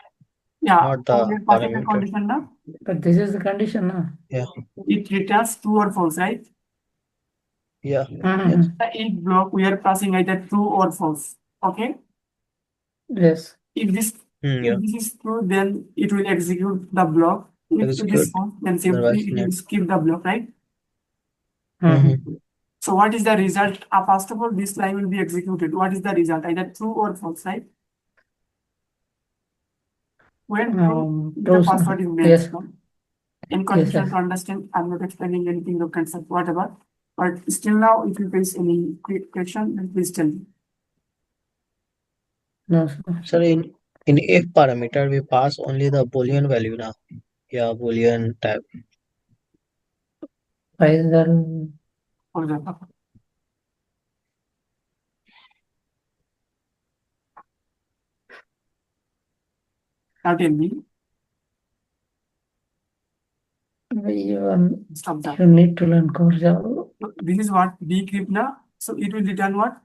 Yeah, Not the only passing the parameter. condition na. But this is the condition, na? Yeah. It returns true or false, right? Yeah. The if block we are passing either true or false. Okay. Yes. If this Yeah. if this is true, then it will execute the block. If it is false, then simply Otherwise, it will skip the block, right? So what is the result? First of all, this line will be executed. What is the result? Either true or false, right? When the True, sir. password is Yes. meant, no? In Yes, condition yes. to understand, I'm not explaining anything of concept, whatever. But still now, if you face any question, then please tell me. No, sir. Sir, in if parameter we pass only the boolean value now. Yeah, boolean type. Why is there? For example, now tell me, stop that. You need to learn core Java. This is what BCrypt now. So it will return what?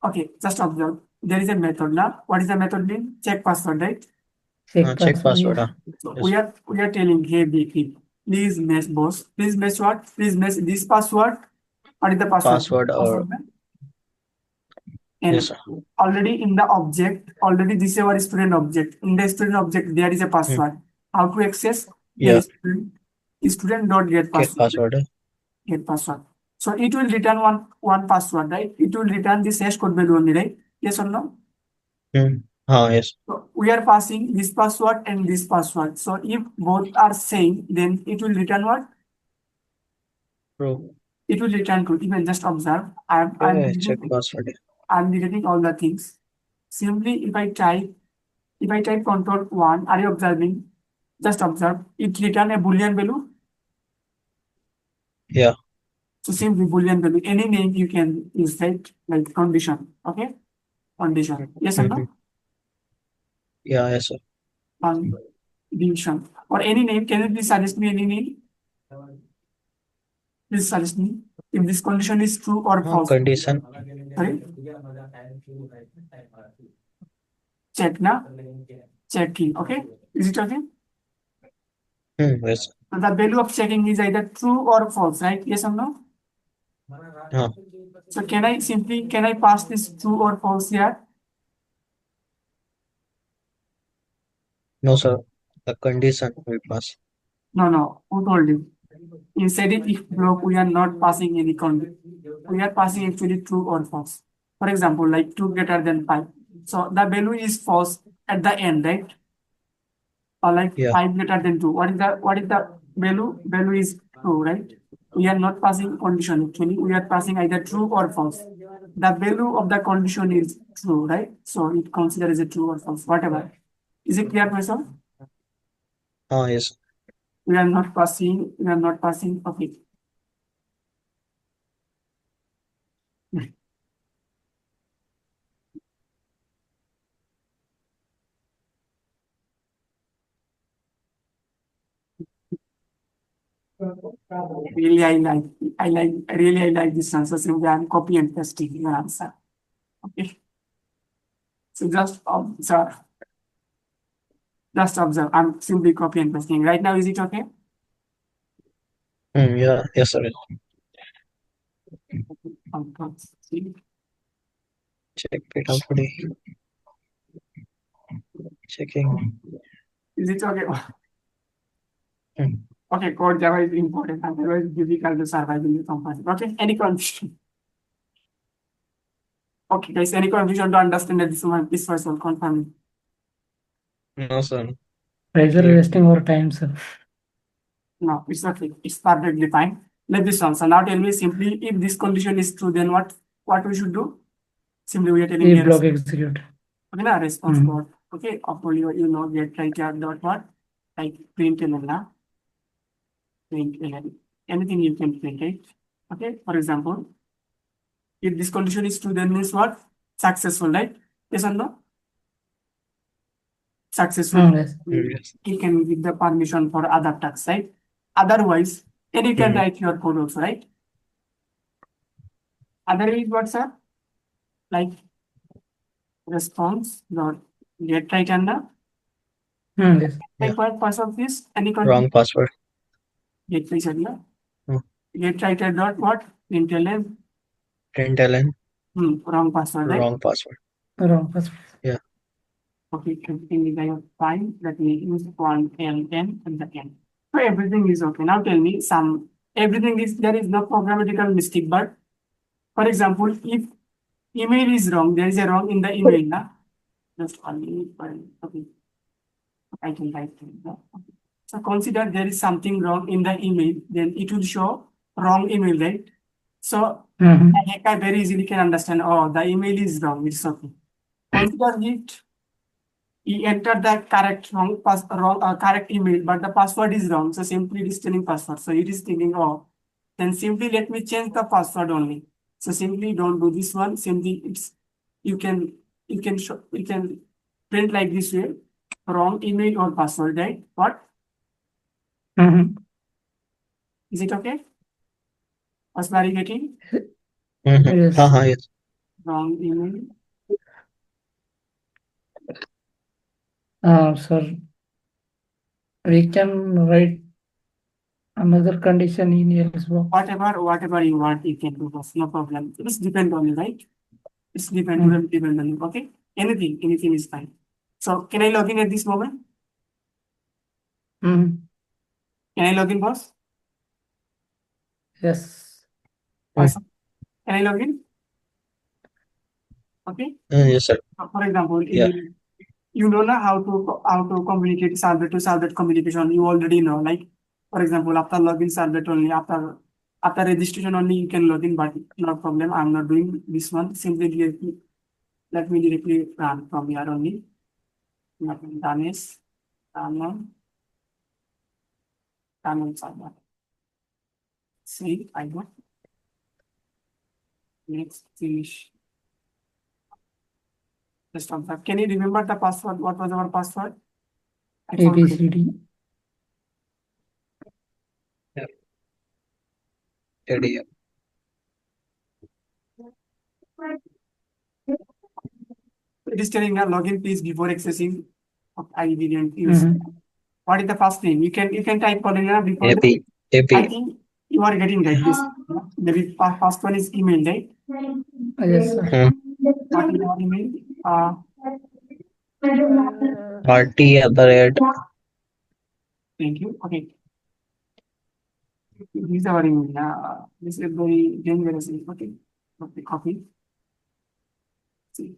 Okay, just observe. There is a method now. What is the method name? Check password, right? Check password. So Yes. we are telling, hey BCrypt, please match boss. Please match what? Please match this password. What is the password? Password or And yes, sir. already in the object, already this is our student object. In the student object, there is a password. How to access? Yeah. Student dot get Get password. password. Get password. So it will return one password, right? It will return this hash code value only, right? Yes or no? Yes. So we are passing this password and this password. So if both are same, then it will return what? True. It will return true. Even just observe. I'm Check password. I'm deleting all the things. Simply if I type control 1, are you observing? Just observe. It return a boolean value. Yeah. So simply boolean value. Any name you can use, right? Like condition. Okay? Condition. Yes or no? Yeah, yes, sir. Condition. Or any name. Can you please suggest me any name? Please suggest me. If this condition is true or false. Condition. Sorry? Check now. Checking. Okay? Is it okay? Yes. So the value of checking is either true or false, right? Yes or no? So can I pass this true or false here? No, sir. The condition we pass. No. Who told you? Inside it, if block, we are not passing any condition. We are passing actually true or false. For example, like 2 greater than 5. So the value is false at the end, right? Or like 5 greater than 2. What is the value? Value is true, right? We are not passing condition actually. We are passing either true or false. The value of the condition is true, right? So it considers a true or false, whatever. Is it clear, myself? Yes. We are not passing. Okay. Really, I like this answer. Simply, I'm copy and pasting your answer. Okay. So just observe. I'm simply copy and pasting. Right now, is it okay? Yeah. Yes, sir. Check it out today. Checking. Is it okay? Okay, code Java is important, otherwise difficult to survive in the company. Okay, any confusion? Okay, guys, any confusion to understand that this was all confirming? No, sir. Guys are wasting our time, sir. No, it's okay. It's perfectly fine. Let this one. So now tell me simply, if this condition is true, then what we should do? Simply we are telling If block execute. Okay, na response dot. Okay, upon you know get criteria dot what? Like println na. Println. Anything you can print, right? Okay, for example, if this condition is true, then means what? Successful, right? Yes or no? Successful. Yes. You can give the permission for other tasks, right? Otherwise, then you can write your code also, right? Otherwise, what's up? Like response dot get right and the Yes. like what password this? Any Wrong password. get right and the get right and dot what? Println. Wrong password, right? Wrong password. Wrong password. Yeah. Okay, everything is fine. Let me use one L N and the N. So everything is okay. Now tell me there is no programmatical mistake, but for example, if email is wrong, there is a wrong in the email, na? Just only okay. I can write it. So consider there is something wrong in the email, then it will show wrong email, right? So Mhm. a hacker very easily can understand, oh, the email is wrong, it's okay. Consider it, he entered the correct correct email, but the password is wrong. So simply it is telling password. So it is thinking, oh, then simply let me change the password only. So simply don't do this one. Simply it's you can print like this way, wrong email or password, right? What Mhm. is it okay? Was Mary getting Yes. Yes. wrong email? Sir, we can write another condition in else block. Whatever you want, you can do. Boss. No problem. It's depend on you, right? It's depend on you. Okay. Anything is fine. So can I log in at this moment? Mhm. Can I log in, boss? Yes. Awesome. Can I log in? Okay. Yes, sir. For example, Yeah. you know now how to communicate Servlet to Servlet communication. You already know. Like for example, after login Servlet only after registration only you can log in, but no problem. I'm not doing this one. Simply let me directly run from here only. Nothing done is done on Servlet. See, I got next finish. Just on that. Can you remember the password? What was our password? I forgot it. ABCD. Yeah. It is telling now login please before accessing. I didn't use. Mhm. What is the first name? You can type Cornelia before that. AP. I think you are getting right. This maybe first one is email, right? Yes, sir. What is your email? RT@. Thank you. Okay. This is our email. This is very dangerous. Okay. Okay. Copy. See.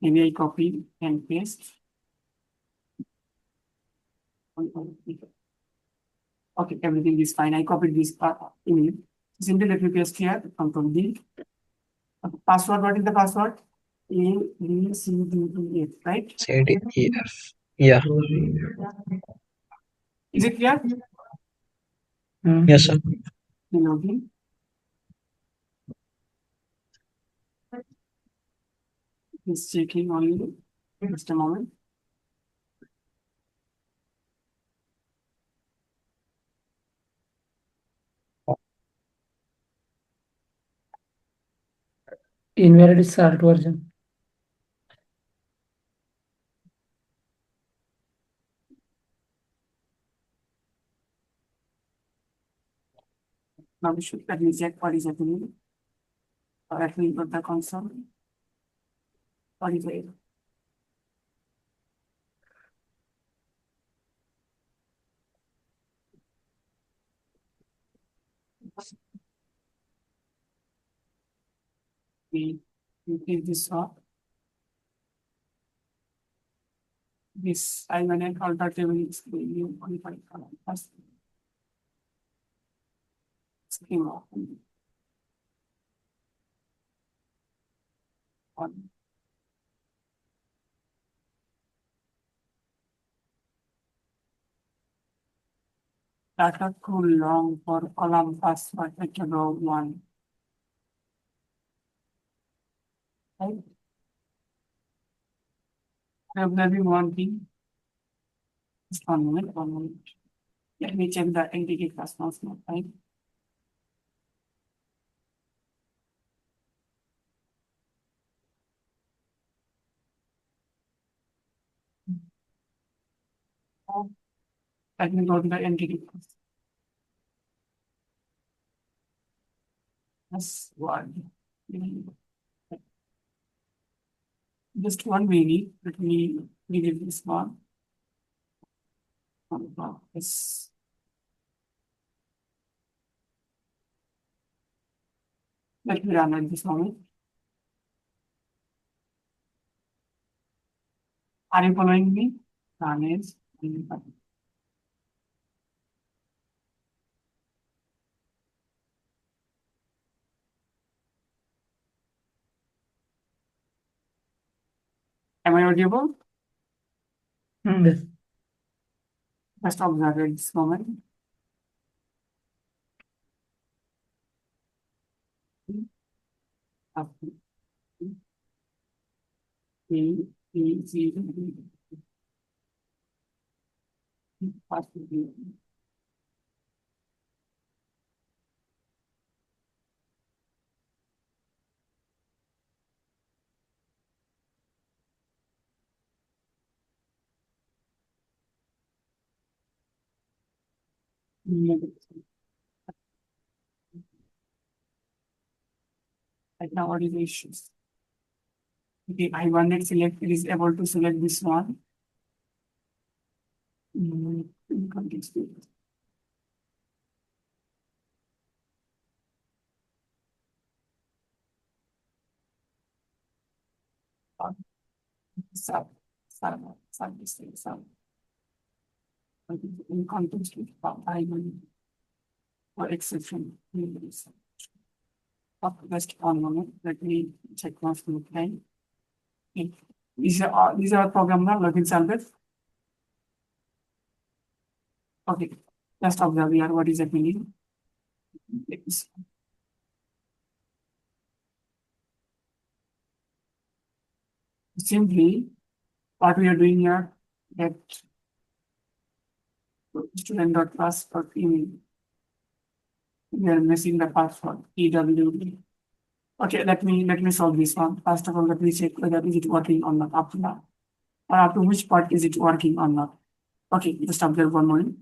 Maybe I copy and paste. Okay, everything is fine. I copied this email. Simply let me paste here. Control D. Password. What is the password? ABCDEF, right? CDEF. Yeah. Is it clear? Yes, sir. Login. It's checking only. Just a moment. Invalid start version. Now we should let me check what is happening. Let me go to the console. What is it? We take this up. This I went and alter table is the new qualified column. First scheme of one. Data too long for column password at row one. Right? Maybe one thing. Just 1 minute, 1 minute. Let me check the entity class once more, right? Let me go to the entity class. That's one. Just 1 minute. Let me delete this one. Yes. Let me run at this moment. Are you following me? Run is Am I audible? Yes. Just observe at this moment. Right now, what is the issues? Okay, I wanted select, it is able to select this one. Context. In context with I will or exception. Just one moment. Let me check once more again. Okay. These are program now login Servlet. Okay. Just observe here what is happening. Simply what we are doing here, that student.class.email. We are missing the password EW. Okay, let me solve this one. First of all, let me check whether is it working or not up to now. Or up to which part is it working or not. Okay, just observe one moment.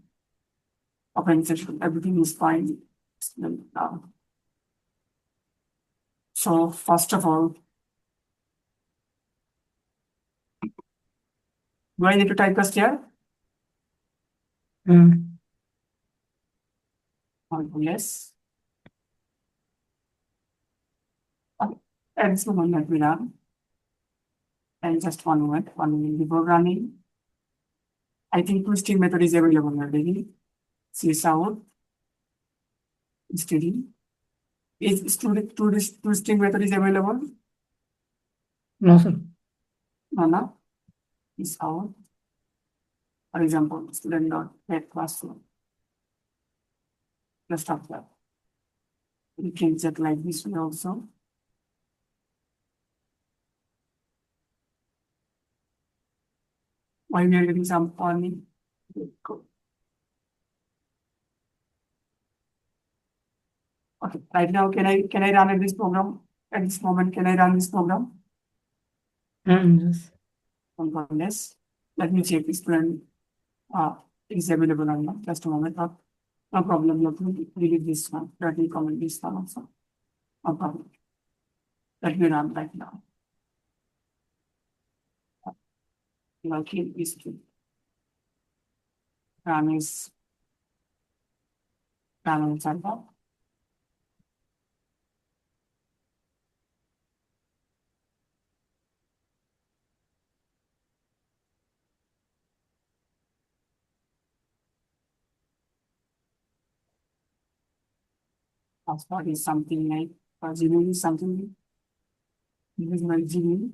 Open session, everything is fine. So first of all, do I need to typecast here? Yes. Okay. And this moment let me run. And just one moment before running. I think two-string method is available already. Sysout string. Is two-string method is available? No, sir. No. Is out. For example, student.getPassword. Let's stop that. We can check like this way also. Why we are getting some warning? Okay, right now can I run this program? At this moment, can I run this program? Yes. Yes. Let me check this plan is available or not. Just a moment. No problem. Let me delete this one. Let me comment this one also. No problem. Let me run right now. Login is to run is run server. Password is something like Gmail is something. This is my Gmail.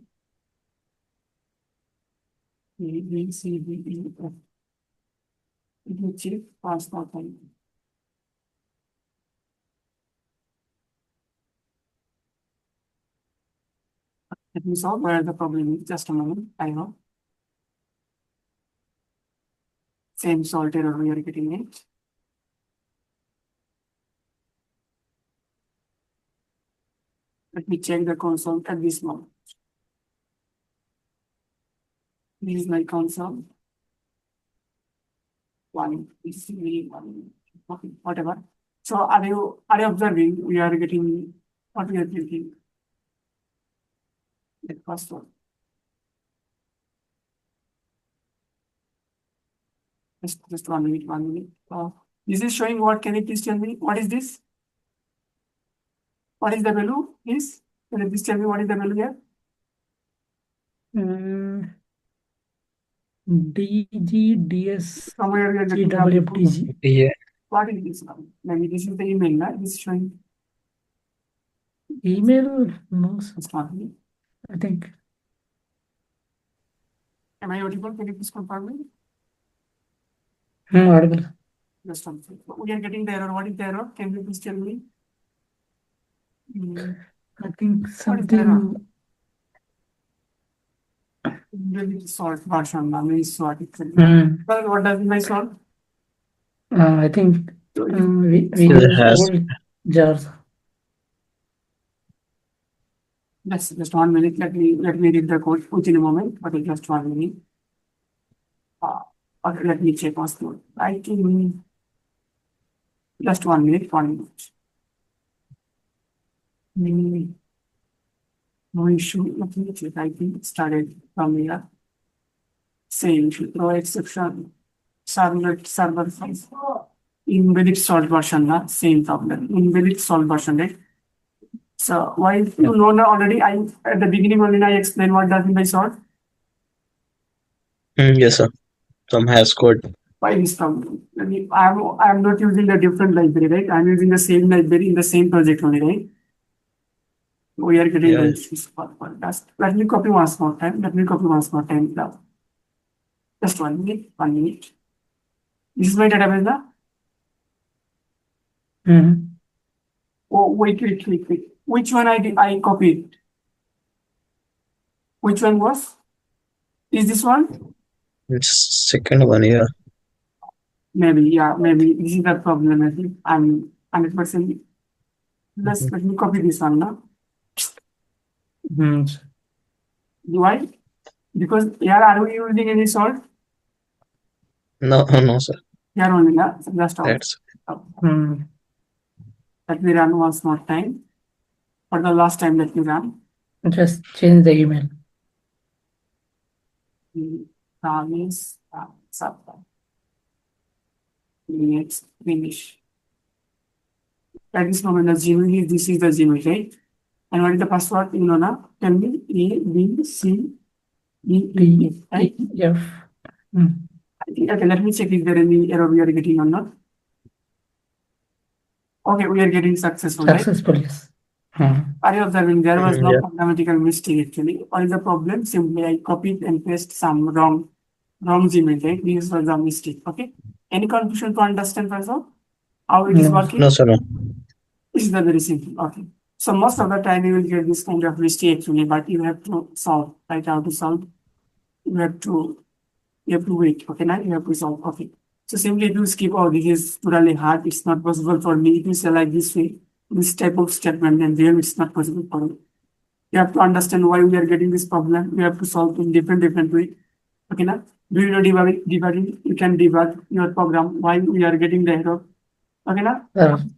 ABCDEF. It will check password time. Let me solve where the problem is. Just a moment. I know. Same salt error we are getting it. Let me check the console at this moment. This is my console. One, okay, whatever. So are you observing? We are getting what we are thinking. The first one. Just 1 minute, 1 minute. This is showing what? Can you please tell me what is this? What is the value? Please, can you please tell me what is the value here? DGDS Somewhere we are getting the GWFDG. Yeah. what is this now? Maybe this is the email, right? This is showing Email? No, sir. it's not me. I think. Am I audible? Can you please confirm me? Audible. Just one second. We are getting the error. What is the error? Can you please tell me? I think What is the error? something. Really sort version. Maybe sort actually. Hmm. Well, what does my sort? I think we It has old jars. Just 1 minute. Let me read the code within a moment, but just 1 minute. Okay, let me check once more. I think just 1 minute, 1 minute. No issue. Let me check. I think it started from here. Same issue. No exception. Servlet server size. Embedded salt version, same problem. Embedded salt version, right? So why you know now already? At the beginning only I explained what does mean by salt. yes, sir. Some hash code. Why this problem? I'm not using a different library, right? I'm using the same library in the same project only, right? We are getting the issues for that. Let me copy once more time. Now. Just 1 minute, 1 minute. This is my database now. Oh, wait. Which one I copied? Which one was? Is this one? It's second one, yeah. Maybe this is the problem. I think I'm 100%. Let me copy this one now. Why? Because here are we using any salt? No, sir. Here only, just out. That's Let me run once more time. For the last time, let me run. Just change the email. Promise subtype. Next finish. At this moment, the Gmail is this is the Gmail, right? And what is the password? You know now? Tell me A B C D E F, right? F. Okay, let me check if there any error we are getting or not. Okay, we are getting successful, right? Yes. Are you observing there was no grammatical mistake actually? What is the problem? Simply I copied and paste some wrong Gmail, right? This was a mistake. Okay. Any confusion to understand also how it is working? no, sir. No. This is the very simple. Okay. So most of the time you will get this kind of mistake actually, but you have to solve. Right? How to solve? You have to wait. Okay, now you have to solve. Okay. So simply if you skip, oh, this is totally hard. It's not possible for me. If you say like this way, this type of statement, then there it's not possible for you. You have to understand why we are getting this problem. We have to solve in different way. Okay, now do you know debugging? You can debug your program why we are getting the error. Okay, now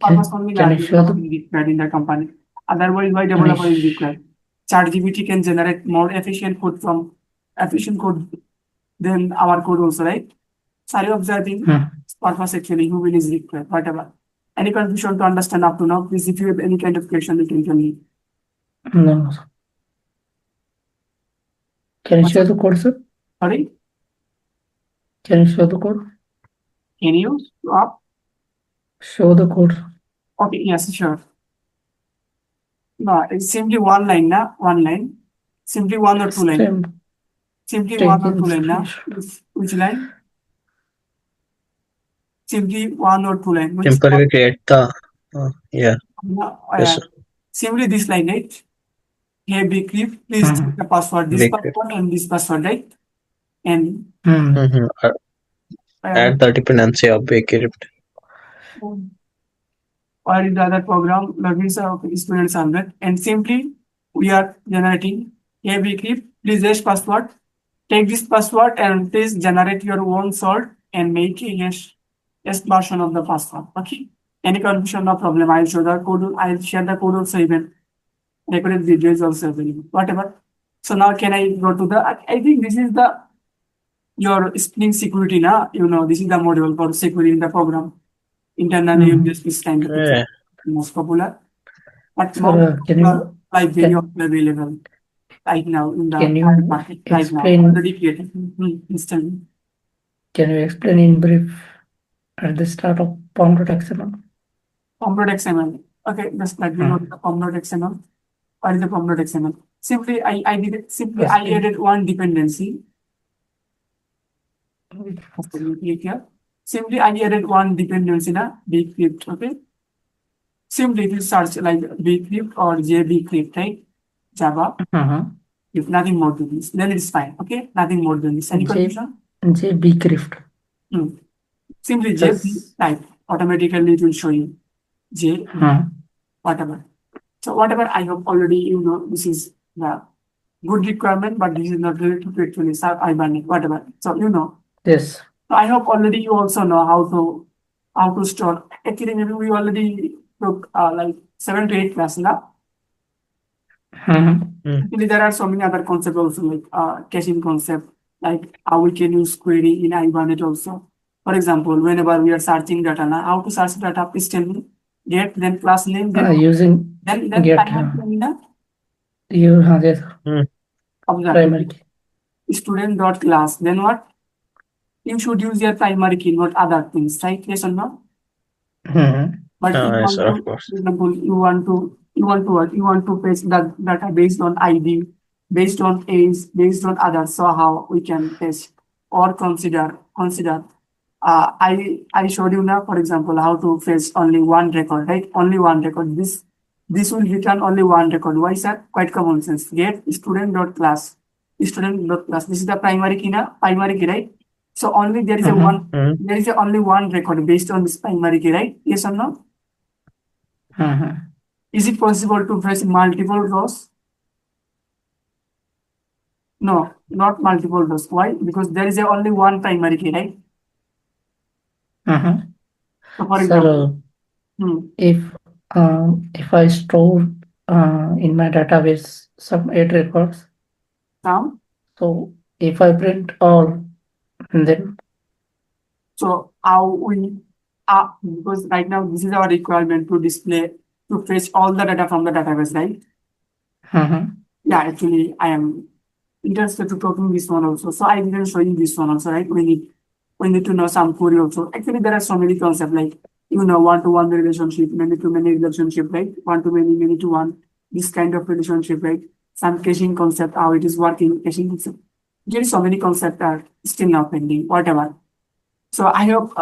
purpose only can you show them? required in the company. Otherwise, why developer is required? ChatGPT can generate more efficient code than our code also, right? So are you observing? Purpose actually who will is required, whatever. Any confusion to understand up to now? Please, if you have any kind of question, you can tell me. No. Can you show the code, sir? Sorry? Can you show the code? Can you show the code? Okay, yes, sure. No, it's simply one line, one line. Simply one or two lines. Simply one or two lines. Which line? Simply one or two lines. Simply we create the yes, simply this line, right? Here BCrypt, please check the password. This password and this password, right? And add the dependency of BCrypt. Or in the other program, logins of student Servlet, and simply we are generating a BCrypt. Please use password. Take this password and please generate your own salt and make a yes version of the password. Okay. Any confusion, no problem. I'll show the code. I'll share the code also even. Recorded video is also available. Whatever. So now can I go to the? I think this is the your Spring security now. You know this is the module for security in the program. Internally, this kind of most popular. But Sir, can you like Vedio available. right now in the Can you market right now explain- already created. Please tell me. Can you explain in brief at the start of pom.xml? Pom.xml. Okay, just let me know the pom.xml. What is the pom.xml? Simply, I added one dependency. Click here. Simply, I added one dependency in a BCrypt. Okay. Simply, if you search like BCrypt or JBCrypt, right? Java. If nothing more than this, then it's fine. Okay, nothing more than this. Any confusion? BCrypt. Simply J type. Automatically it will show you J whatever. So whatever, I hope already you know this is the good requirement, but this is not related to actually Hibernate, whatever. So you know. Yes. So I hope already you also know how to store. Actually, maybe we already took like 7 to 8 classes now. Actually, there are so many other concepts also, like caching concept, like how we can use query in Hibernate also. For example, whenever we are searching data, now how to search data, please tell me. Get, then class name, then Using then get. You yes. Primary key. Student.class. Then what? You should use your primary key, not other things, right? Yes or no? But yes, sir, of course. for example, you want to paste the data based on ID, based on age, based on others. So how we can paste or consider. I showed you now, for example, how to fetch only one record, right? Only one record. This will return only one record. Why is that? Quite common sense. Get student.class. Student.class. This is the primary key, right? So only there is there is only one record based on this primary key, right? Yes or no? Is it possible to fetch multiple rows? No, not multiple rows. Why? Because there is only one primary key, right? So for example, if I store in my database some 8 records, so if I print all, then so how we because right now this is our requirement to display to fetch all the data from the database, right? Yeah, actually I am interested to talking this one also. So I didn't show you this one also, right? We need to know some query also. Actually, there are so many concepts like one-to-one relationship, many-to-many relationship, right? One-to-many, many-to-one, this kind of relationship, right? Some caching concept, how it is working, caching concept. There is so many concepts are still not pending, whatever. So I hope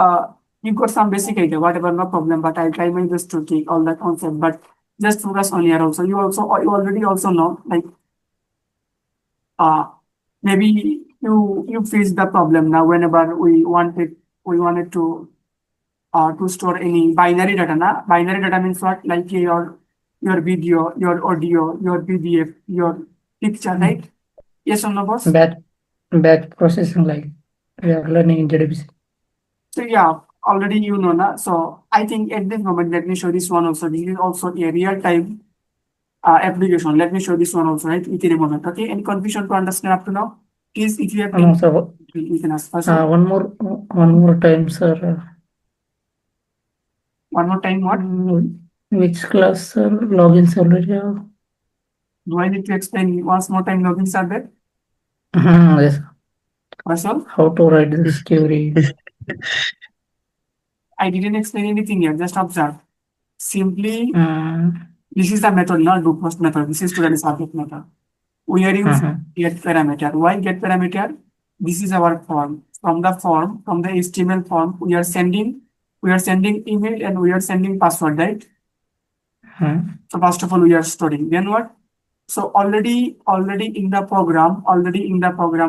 you got some basic idea, whatever, no problem. But I'll try my best to take all the concept. But just focus on here also. You already also know, like maybe you face the problem now whenever we wanted to store any binary data. Binary data means what? Like your video, your audio, your PDF, your picture, right? Yes or no, boss? Batch processing, like we are learning in JDBC. So yeah, already you know now. So I think at this moment, let me show this one also. This is also a real-time application. Let me show this one also, right? Within a moment. Okay. Any confusion to understand up to now? Please, if you have any, you can ask first. One more time, sir. One more time, what? Which class, sir? Login server. Do I need to explain once more time login server? Yes. Also, how to write this query? I didn't explain anything here. Just observe. Simply, this is the method, not do post method. This is student subject method. We are using get parameter. Why get parameter? This is our form. From the HTML form, we are sending email and we are sending password, right? So first of all, we are storing. Then what? So already in the program,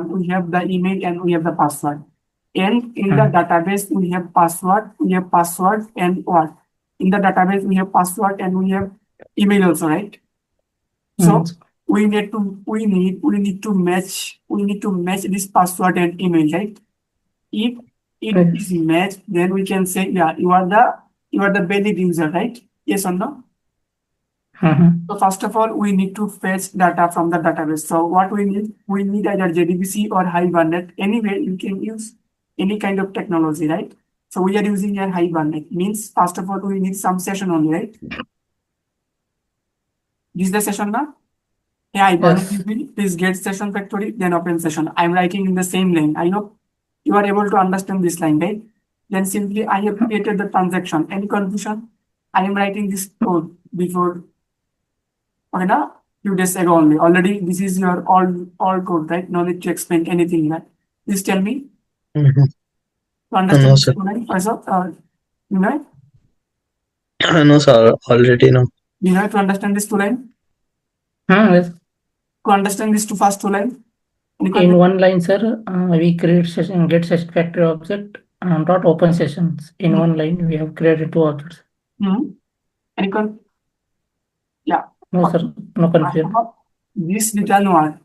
we have the email and we have the password. And in the database, we have password and what? In the database, we have password and we have email also, right? So we need to match this password and email, right? If it is matched, then we can say, yeah, you are the valid user, right? Yes or no? So first of all, we need to fetch data from the database. So what we need either JDBC or Hibernate. Anyway, you can use any kind of technology, right? So we are using a Hibernate. Means first of all, we need some session only, right? This is the session now. Hey, Hibernate Yes. DB, please get session factory, then open session. I'm writing in the same line. I hope you are able to understand this line, right? Then simply I have created the transaction. Any confusion? I am writing this code before, okay, now few days ago only. Already this is your all code, right? No need to explain anything, right? Please tell me Mhm. to understand No, this sir. line first of you know, No, sir. Already no. to understand this two line, Yes. to understand this two first two line. In one line, sir, we create session, get session factory object, and dot open sessions. In one line, we have created two objects. Any con yeah. No, sir, no confusion. This written what?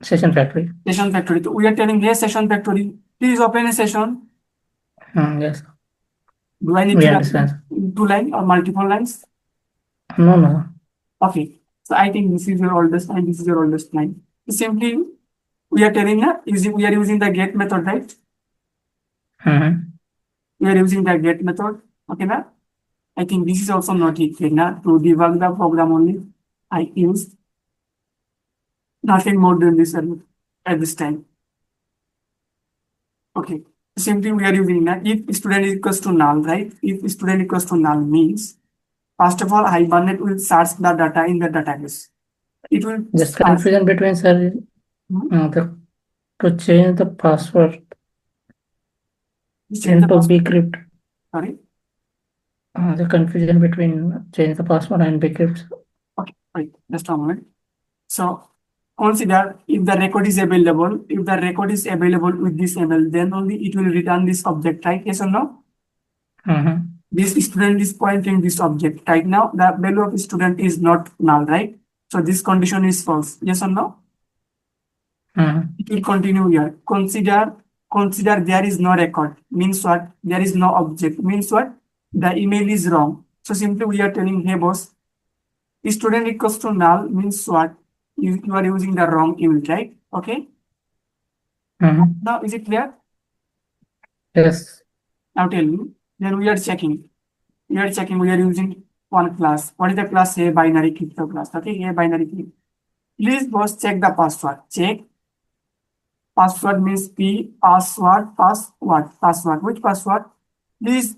Session factory. Session factory. So we are telling here session factory. Please open a session. Yes. Do I need We to understand. write two lines or multiple lines? No, no. Okay. So I think this is your oldest line. This is your oldest line. Simply we are telling we are using the get method, right? We are using the get method. Okay, na? I think this is also not equal. Na? To debug the program only, I use nothing more than this at this time. Okay. Simply we are using that if student is equals to null, right? If student equals to null means, first of all, Hibernate will search the data in the database. It will Just confusion between, sir, to change the password into BCrypt. Sorry? The confusion between change the password and BCrypt. Okay, right. Just a moment. So consider if the record is available. If the record is available with this ML, then only it will return this object, right? Yes or no? This student is pointing this object. Right now, the value of student is not null, right? So this condition is false. Yes or no? It will continue here. Consider there is no record. Means what? There is no object. Means what? The email is wrong. So simply we are telling, hey boss, student equals to null means what? You are using the wrong email, right? Okay. Now is it clear? Yes. Now tell me. Then we are checking. We are using one class. What is the class? A binary crypto class. Okay, a binary crypto. Please boss check the password. Check. Password means password. Which password? This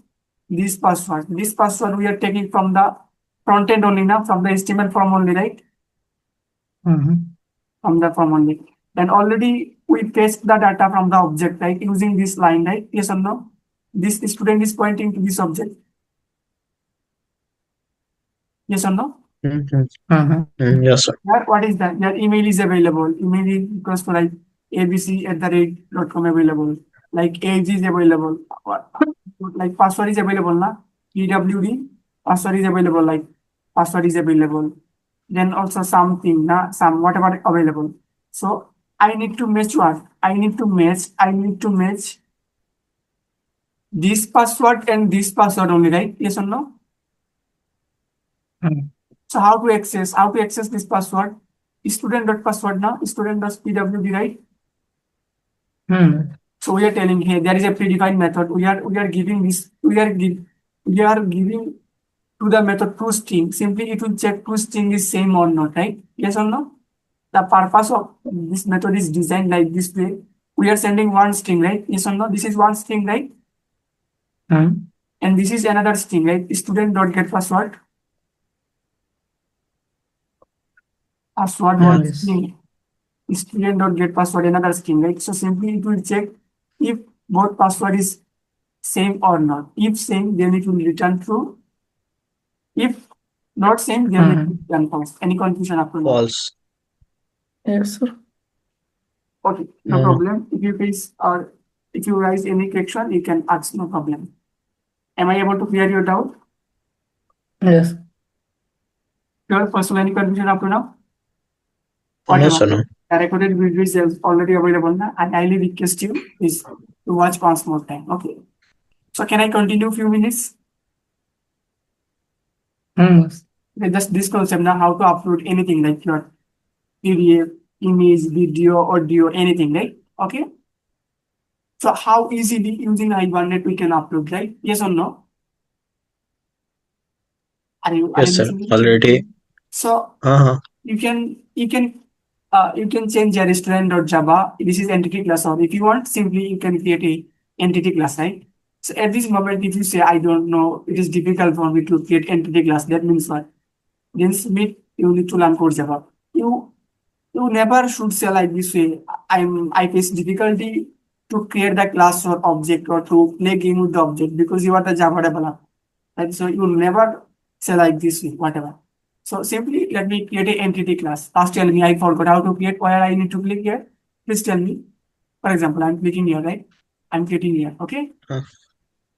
password. This password we are taking from the front end only now, from the HTML form only, right? From the form only. Then already we paste the data from the object, right? Using this line, right? Yes or no? This student is pointing to this object. Yes or no? Yes, sir. What is that? Your email is available. Email is equals to like abc@.com available. Like age is available. Like password is available, na? PWD password is available. Like password is available. Then also something, na? Some whatever available. So I need to match what? I need to match this password and this password only, right? Yes or no? So how to access this password? Student.password now, student.pwd, right? So we are telling, hey, there is a predefined method. We are giving to the method true string. Simply it will check true string is same or not, right? Yes or no? The purpose of this method is designed like this way. We are sending one string, right? Yes or no? This is one string, right? And this is another string, right? Student.getPassword. Password one string. Student.getPassword another string, right? So simply it will check if both password is same or not. If same, then it will return true. If not same, then it will return false. Any confusion after that? False. Yes, sir. Okay, no problem. If you raise any question, you can ask, no problem. Am I able to clear your doubt? Yes. Sure, personal any confusion up to now? No, sir, no. The recorded video is already available now. I highly request you is to watch once more time. Okay. So can I continue few minutes? Okay, just this concept now, how to upload anything like your PDF, image, video, audio, anything, right? Okay. So how easily using Hibernate we can upload, right? Yes or no? Yes, sir. Already. So you can change a restaurant.java. This is entity class, or if you want, simply you can create a entity class, right? So at this moment, if you say, I don't know, it is difficult for me to create entity class, that means what? Then submit, you need to learn code Java. You never should say like this way, I face difficulty to create the class or object or to play game with the object because you are the Java developer. Right? So you never say like this way, whatever. So simply let me create an entity class. First tell me I forgot how to create, where I need to click here. Please tell me. For example, I'm clicking here, right? I'm clicking here, okay?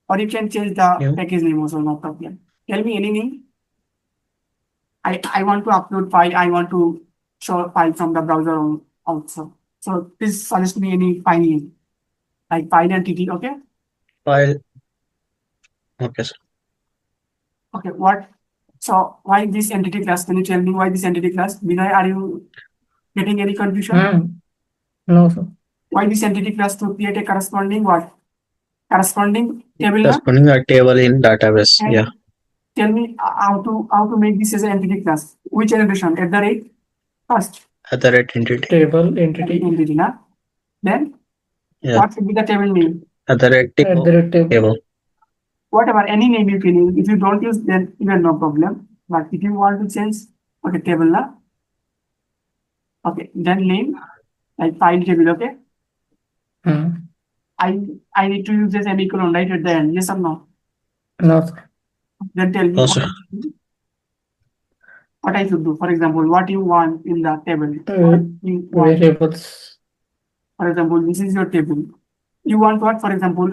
Or you can change the package name also, no problem. Tell me any name. I want to upload file, I want to show file from the browser also. So please suggest me any file name, like file entity, okay? File. Okay, sir. Okay, what? So why this entity class? Can you tell me why this entity class? Vinay, are you getting any confusion? No, sir. Why this entity class to create a corresponding what? Corresponding table, na? Corresponding a table in database. And Yeah. tell me how to make this as an entity class. Which generation? At the rate first. At the rate entity. Table entity. Entity, na? Then Yeah. what should be the table name? At the rate table. Whatever, any name you can use. If you don't use, then even no problem. But if you want to change, okay, table, na? Okay, then name, like file table, okay? I need to use this semicolon right at the end. Yes or no? No, sir. Then tell me No, sir. what I should do. For example, what you want in the table. Variables. For example, this is your table. You want what? For example,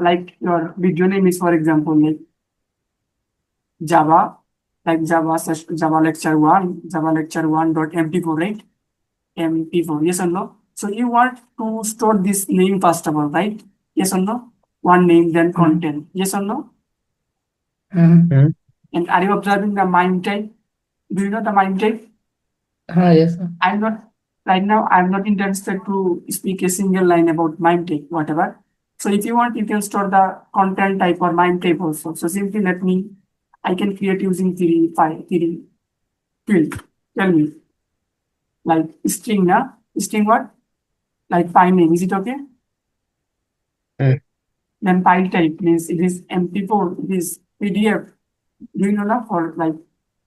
like your video name is, for example, like Java, like Java lecture 1, Java lecture 1.mp4, right? MP4, yes or no? So you want to store this name first of all, right? Yes or no? One name, then content. Yes or no? And are you observing the MIME type? Do you know the MIME type? Yes, sir. Right now, I'm not interested to speak a single line about MIME type, whatever. So if you want, you can store the content type or MIME type also. So simply I can create using three field. Tell me. Like string, na? String what? Like file name, is it okay? Then file type means it is MP4, it is PDF. Do you know na? For like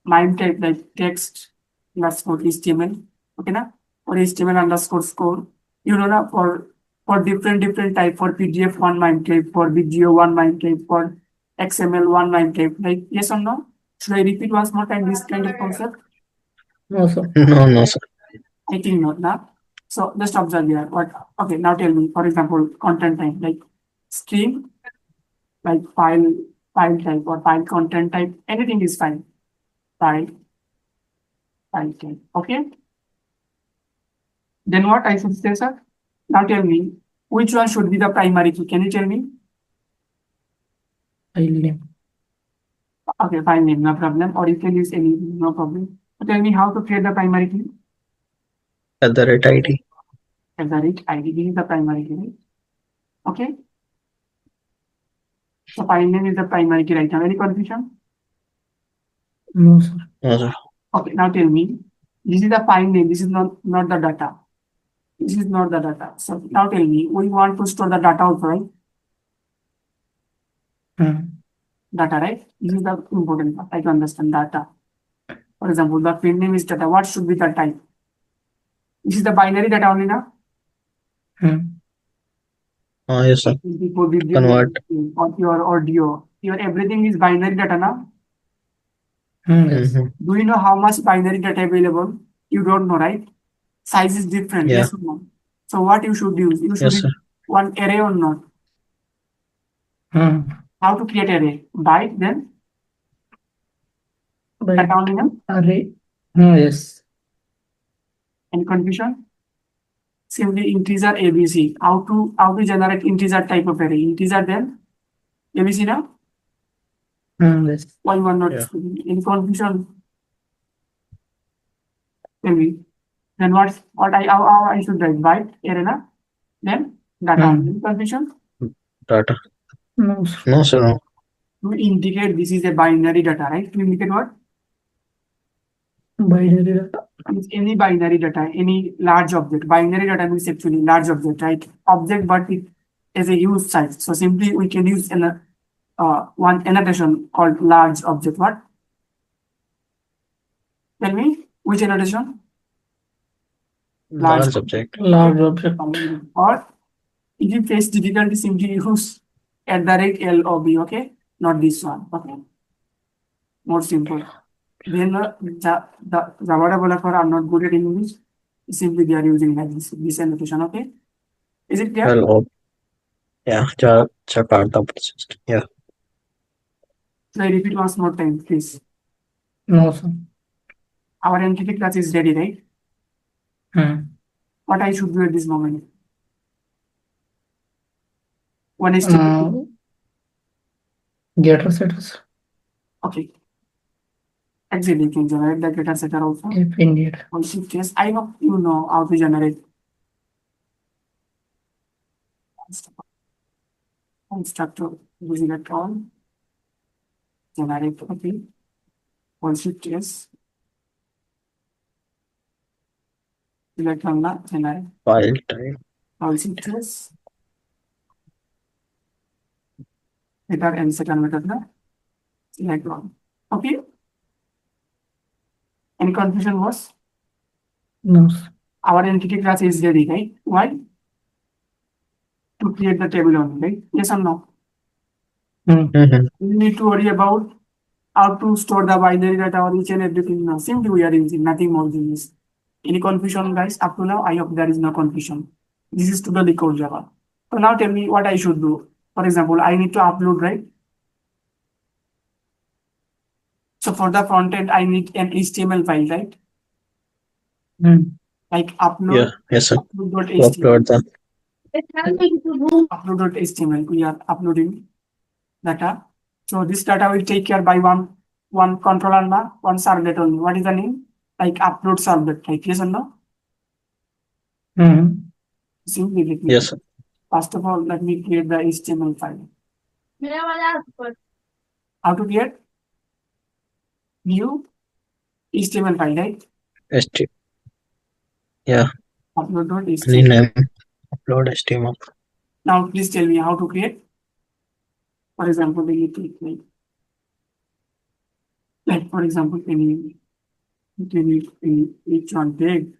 MIME type, like text underscore HTML, okay na? Or HTML underscore score. You know na? For different type, for PDF one MIME type, for video one MIME type, for XML one MIME type. Like yes or no? Should I repeat once more time this kind of concept? No, sir. No, sir. I think not, na? So just observe here. Okay, now tell me, for example, content type, like stream, like file type or file content type, anything is fine. File type, okay? Then what I should say, sir? Now tell me, which one should be the primary key? Can you tell me? File name. Okay, file name, no problem. Or you can use any, no problem. So tell me how to create the primary key. At the rate ID. At the rate ID, this is the primary key, right? Okay. So file name is the primary key right now. Any confusion? No, sir. No, sir. Okay, now tell me, this is the file name, this is not the data. This is not the data. So now tell me, we want to store the data also, right? Data, right? This is the important part. I can understand data. For example, the field name is data. What should be the type? This is the binary data only now. Yes, sir. Convert. Your audio. Your everything is binary data now. Yes. Do you know how much binary data available? You don't know, right? Size is different. Yeah. Yes or no? So what you should use? You should use one array or not? How to create array? Byte, then? Data only now? Array. Yes. Any confusion? Simply integer ABC. How to generate integer type of array? Integer, then ABC now? Yes. Why you are not speaking? Any confusion? Maybe. Then how I should write? Byte, array na? Then data. Any confusion? Data. No, sir. No, sir. No. To indicate this is a binary data, right? To indicate what? Binary data. Means any binary data, any large object. Binary data means actually large object, right? Object, but it is a huge size. So simply we can use one annotation called large object. What? Tell me which annotation? Large object. Large object. Or if you face difficulty, simply use @LOB. Okay, not this one. Okay, more simple. Then the Java developer are not good at English. Simply they are using like this annotation. Okay, is it clear? Well, yeah, Jakarta persist. Yeah. So I repeat once more time, please. No, sir. Our entity class is ready, right? What I should do at this moment? One is getter setters. okay. Actually, you can generate the getter setter also. If indeed. On shift yes, I hope you know how to generate constructor using a call. Generate okay. On shift yes. Select on the generate. File type. On shift yes. Getter and second method na. Select one. Okay. Any confusion was? No, sir. Our entity class is ready, right? Why? To create the table only, right? Yes or no? Mhm. You need to worry about how to store the binary data or each and everything now. Simply we are using nothing more than this. Any confusion, guys? Up to now, I hope there is no confusion. This is totally code Java. So now tell me what I should do. For example, I need to upload, right? So for the front end, I need an HTML file, right? Like upload. Yeah, yes, sir. Upload.html. Upload the Upload.html. We are uploading data. So this data will take care by one controller na, one servlet only. What is the name? Like upload servlet, right? Yes or no? Simply let me. yes, sir. First of all, let me create the HTML file. How to create? New HTML file, right? HTML. Yeah. Upload.html. Rename. Upload HTML. Now please tell me how to create. For example, we need to create. Like for example, any each one tag.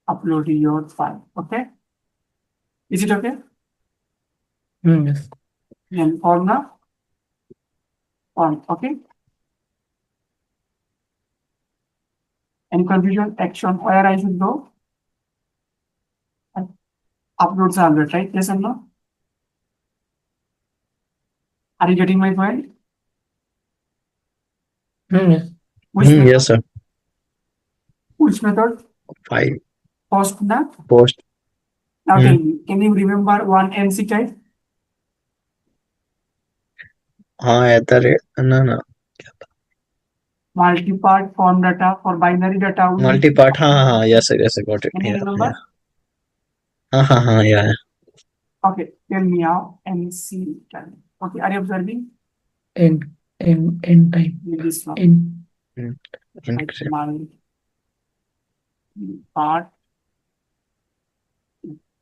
Upload your file. Okay. Is it okay? Yes. Then form the form. Okay. Any confusion? Action where I should go? Upload servlet, right? Yes or no? Are you getting my point? Yes. Which method? Yes, sir. Which method? File. Post na? Post. Now tell me, can you remember one MC type? No. Multipart form data for binary data. Multipart. Yes, sir. Yes, I got it. Can you remember? Yeah. Okay, tell me how MC type. Okay, are you observing? In type. This one. Encryption. Part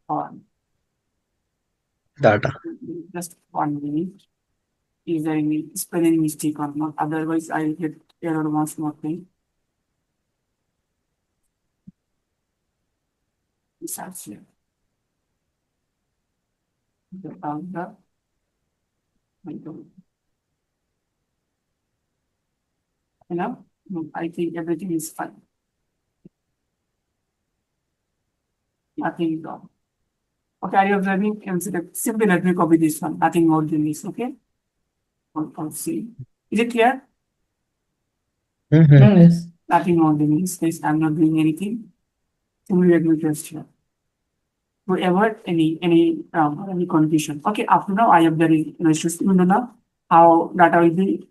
on. Data. Just 1 minute. Is there any spelling mistake or not? Otherwise, I'll get error once more thing. Besides here. I think everything is fine. Nothing wrong. Okay, are you observing? Simply let me copy this one. Nothing more than this. Okay. C. Is it clear? Yes. Nothing more than this. I'm not doing anything. Simply let me just here. To avoid any confusion. Okay, after now I have the issues. You know now how data will be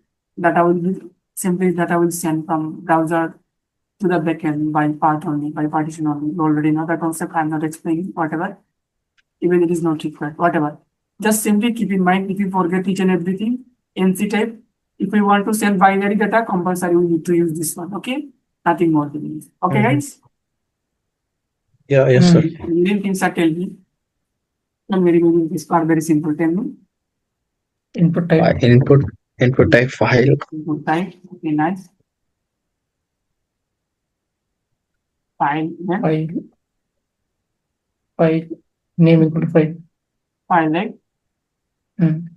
simply data will send from browser to the backend by partition only. You already know the concept. I'm not explaining whatever. Even it is not required. Whatever. Just simply keep in mind if you forget each and everything, NC type If we want to send binary data, compulsory we need to use this one. Okay, nothing more than this. Okay, guys. Yeah, yes, sir. Main things are tell me. Very this part very simple. Tell me. Input type. Input type file. Input type. Okay, nice. File. Then file name equal to file. File, right? Mm.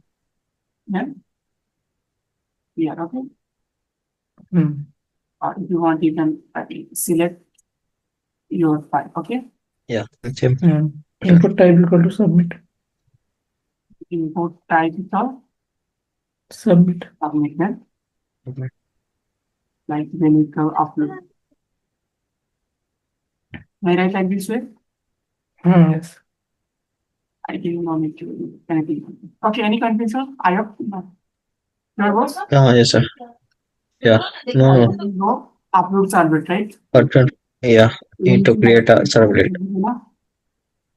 Yeah. Okay. Mm. If you want, you can select your file. Okay. Yeah. Same. Input type equal to submit. Input type is all Submit. submit. Then Submit. like then it will upload. May I write like this way? Yes. I think no need to do anything. Okay. Any confusion? I hope. Your boss? Yes, sir. Yeah. No. No. Upload servlet, right? But yeah, need to create a servlet.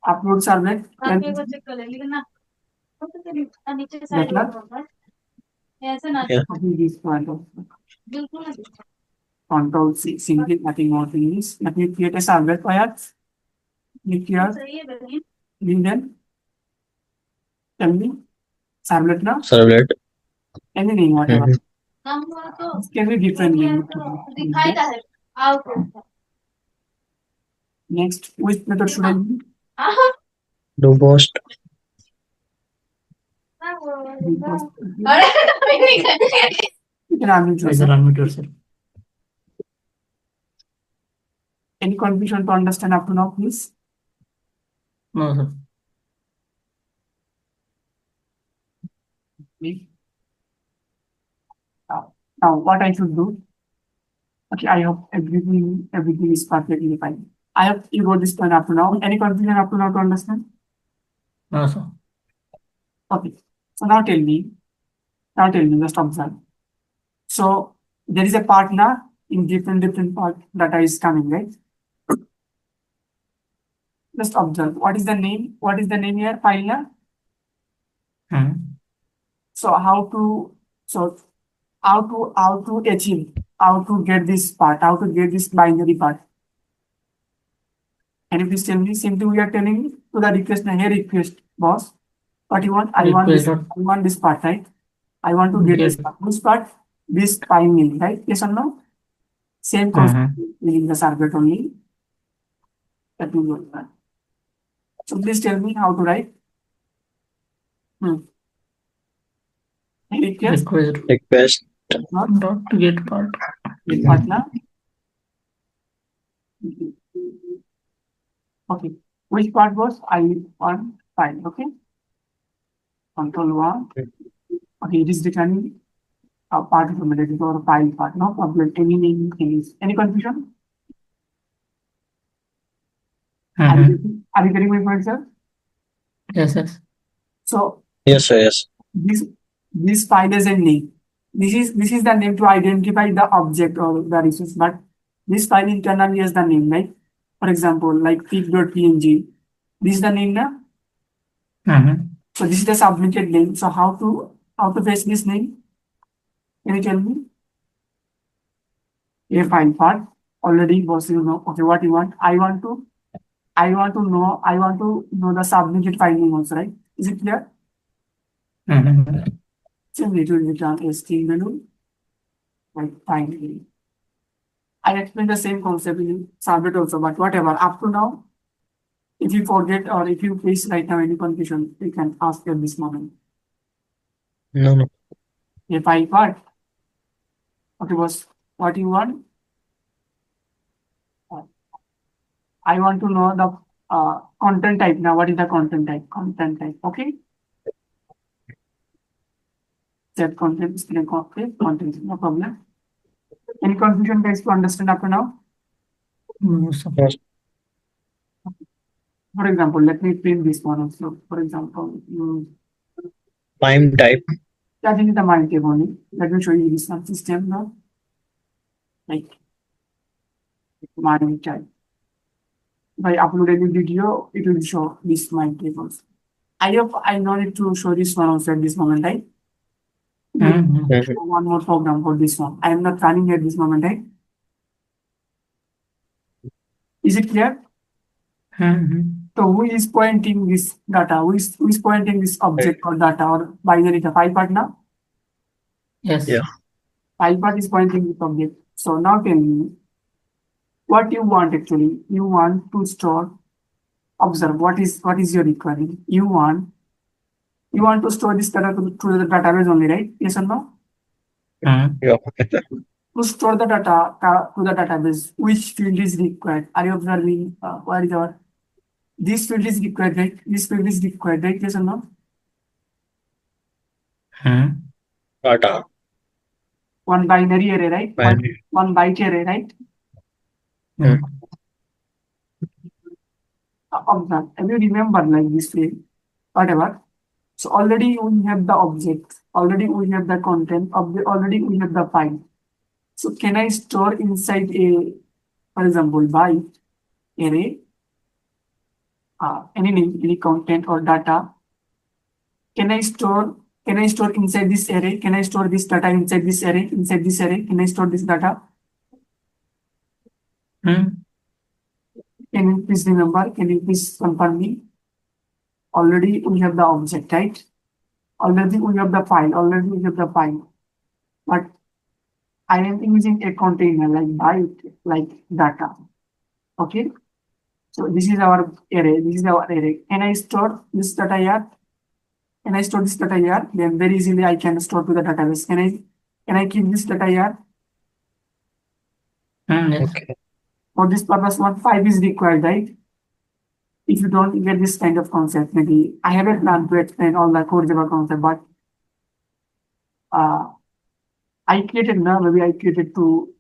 Upload servlet. Yeah. This Control C. Simply nothing more than this. Let me create a servlet file. Click here. Then tell me servlet now. Servlet. Any name, whatever. This can be different name. Next, which method should I use? Do post. You can unmute yourself. Any confusion to understand up to now, please? No, sir. Now, what I should do? Okay, I hope everything is perfectly fine. I hope you wrote this point up to now. Any confusion up to now to understand? No, sir. Okay. So now tell me, just observe. So there is a part now in different part data is coming, right? Just observe. What is the name? What is the name here? File now? So how to achieve, how to get this part, how to get this binary part? Can you please tell me? Simply we are telling to the request, here request, boss. What you want? I want this part, right? I want to get this part. This part, this file name, right? Yes or no? Same concept within the servlet only. That will work. So please tell me how to write. Request. Not to get part. Get part now. Okay. Which part was I want file? Okay. Control 1. Okay, it is returning a part of the or file part. No problem. Any name, any confusion? Are you getting my point, sir? Yes. So yes, sir. Yes. This file is a name. This is the name to identify the object or the resource, but this file internally has the name, right? For example, like pig.png. This is the name now. So this is the submitted name. So how to fetch this name? Can you tell me? A file part already was okay. What you want? I want to know the submitted file name also, right? Is it clear? Simply to return a string value like file name. I explained the same concept in Servlet also, but whatever. Up to now, if you forget or if you face right now any confusion, you can ask at this moment. No. A file part. Okay, boss. What you want? I want to know the content type. Now, what is the content type? Content type. Okay. Set content, string content. No problem. Any confusion, guys, to understand up to now? Yes. For example, let me print this one also. For example, MIME type. that is the MIME type only. Let me show you this one system now. Like MIME type. If I upload any video, it will show this MIME type also. I hope I don't need to show this one also at this moment, right? One more program for this one. I am not running at this moment, right? Is it clear? So who is pointing this data? Who is pointing this object or data or binary data? PyPart now? Yes. Yeah. PyPart is pointing this object. So now tell me what you want actually. You want to store, observe what is your requirement. You want to store this data to the database only, right? Yes or no? Yeah. To store the data to the database, which field is required? Are you observing where is our this field is required, right? This field is required, right? Yes or no? Data. One binary array, right? Binary. One byte array, right? Observe. And you remember like this field, whatever. So already we have the object, already we have the content, already we have the file. So can I store inside a, for example, byte array, any name, any content or data? Can I store inside this array? Can I store this data inside this array? Inside this array, can I store this data? Can you please remember? Can you please confirm me? Already we have the object, right? Already we have the file. Already we have the file. But I am using a container like byte, like data. Okay. So this is our array. This is our array. Can I store this data here? Can I store this data here? Then very easily I can store to the database. Can I keep this data here? Okay. For this purpose, what 5 is required, right? If you don't get this kind of concept, maybe I have a plan to explain all the core Java concept, but I created two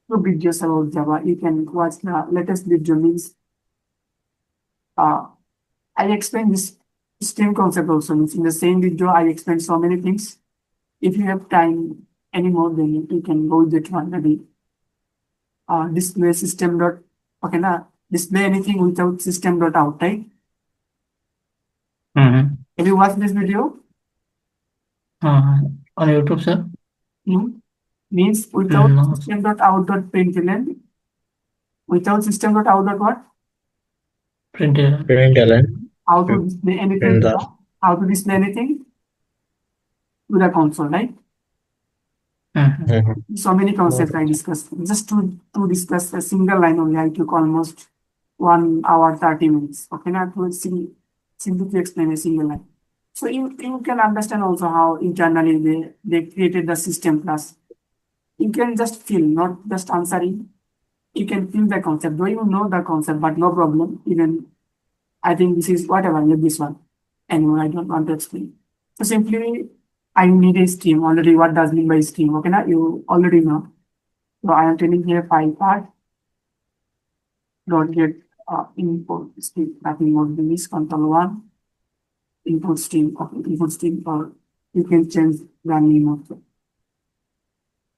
videos about Java. You can watch the latest video. Means I explained this stream concept also. Means in the same video, I explained so many things. If you have time anymore, then you can go with that one. Maybe display system dot. Okay, now display anything without system dot out, right? Have you watched this video? On YouTube, sir? No. Means without No. system dot out dot println. Without system dot out dot what? Println. How to display anything? How to display anything to the console, right? So many concepts I discussed. Just to discuss a single line only, I took almost 1 hour 30 minutes. Okay, now to simply to explain a single line. So you can understand also how internally they created the system class. You can just feel, not just answering. You can feel the concept. Though you know the concept, but no problem. Even I think this is whatever, let this one. Anyway, I don't want to explain. So simply I need a stream already. What does mean by stream? Okay, now you already know. So I am telling here PyPart dot get input stream. Nothing more than this. Control 1 input stream. Okay, input stream, or you can change the name of it.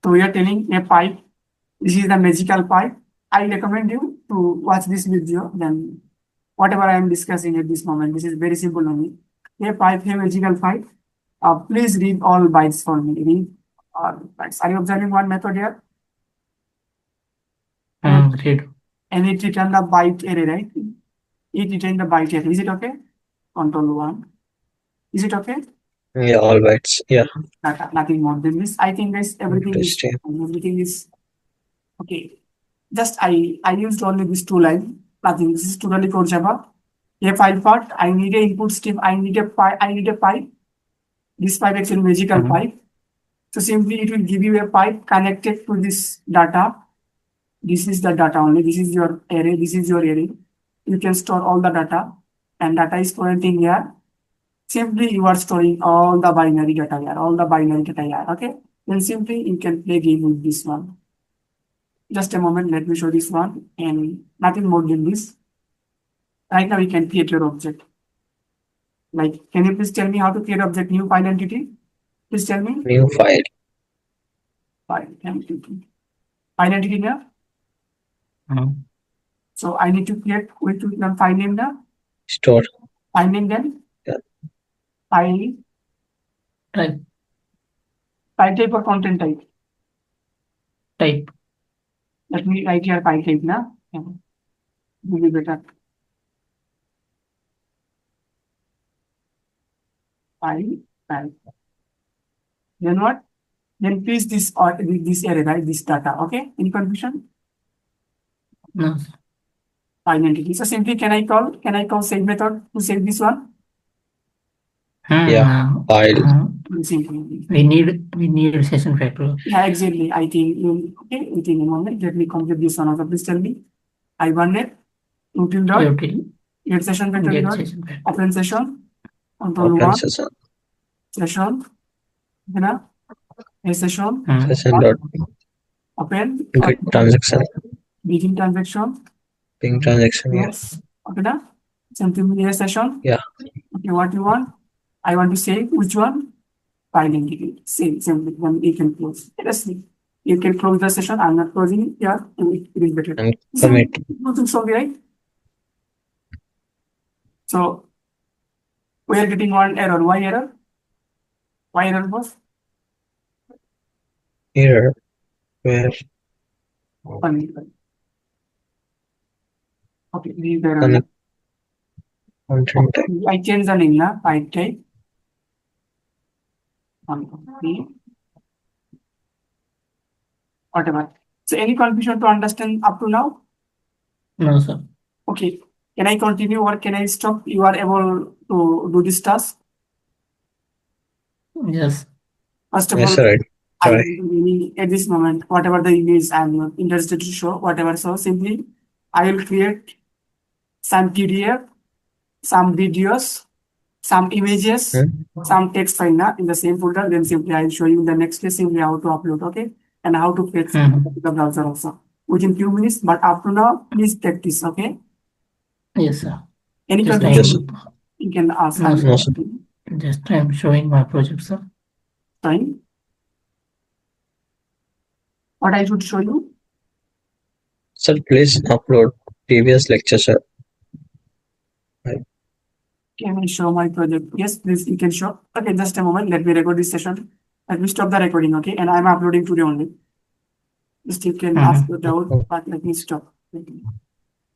So we are telling a pipe. This is the magical pipe. I recommend you to watch this video. Then whatever I am discussing at this moment, this is very simple only. A pipe, a magical pipe. Please read all bytes for me. Read all bytes. Are you observing one method here? Read. And it return the byte array, right? It return the byte array. Is it okay? Control 1. Is it okay? Yeah, all bytes. Yeah. Nothing more than this. I think guys, everything is okay. Just I used only these 2 lines. Nothing. This is totally core Java. A file part. I need a input stream. I need a pipe. This pipe actually magical pipe. So simply it will give you a pipe connected to this data. This is the data only. This is your array. This is your array. You can store all the data, and data is pointing here. Simply you are storing all the binary data here. All the binary data here. Okay. Then simply you can play game with this one. Just a moment. Let me show this one, and nothing more than this. Right now, you can create your object. Like, can you please tell me how to create object new file entity? Please tell me. New file. File entity. File entity here. So I need to create with file name now. Store. File name then. Yeah. File. Type. File type or content type? Type. Let me write here file type now. Yeah. Will be better. File type. Then what? Then please this or this array, right? This data. Okay. Any confusion? No. File entity. So simply can I call save method to save this one? Yeah. File. Simply. We need session factor. Yeah, exactly. I think okay. Within a moment, let me complete this one. Also, please tell me. Hibernate util dot get session factor dot open session control Open one session. session. Then a session Session dot open get transaction. begin transaction. Ping transaction. Yes. Okay, na? Simply a session. Yeah. Okay, what you want? I want to save which one? File entity. Save simply. Then you can close. Let's see. You can close the session. I'm not closing it. Yeah, it is better. And commit. Nothing solved, right? So we are getting one error. Why error? Why error was? Error. Where? Funny. Okay, this is the error. Content type. I changed the name now. File type. Whatever. So any confusion to understand up to now? No, sir. Okay. Can I continue or can I stop? You are able to do this task? Yes. First of Yes, all, sir. Try. at this moment, whatever the image I am interested to show, whatever. So simply, I will create some PDF, some videos, some images, some text file now in the same folder. Then simply I will show you in the next day simply how to upload, okay, and how to fetch the browser also within few minutes. But up to now, please practice, okay? Yes, sir. Any Just confusion? You can ask. No, sir. Just I'm showing my project, sir. Fine. What I should show you? Sir, please upload previous lecture, sir. Can I show my project? Yes, please, you can show. Okay, just a moment. Let me record this session. Let me stop the recording, okay? And I'm uploading today only. Just you can ask the doubt, but let me stop.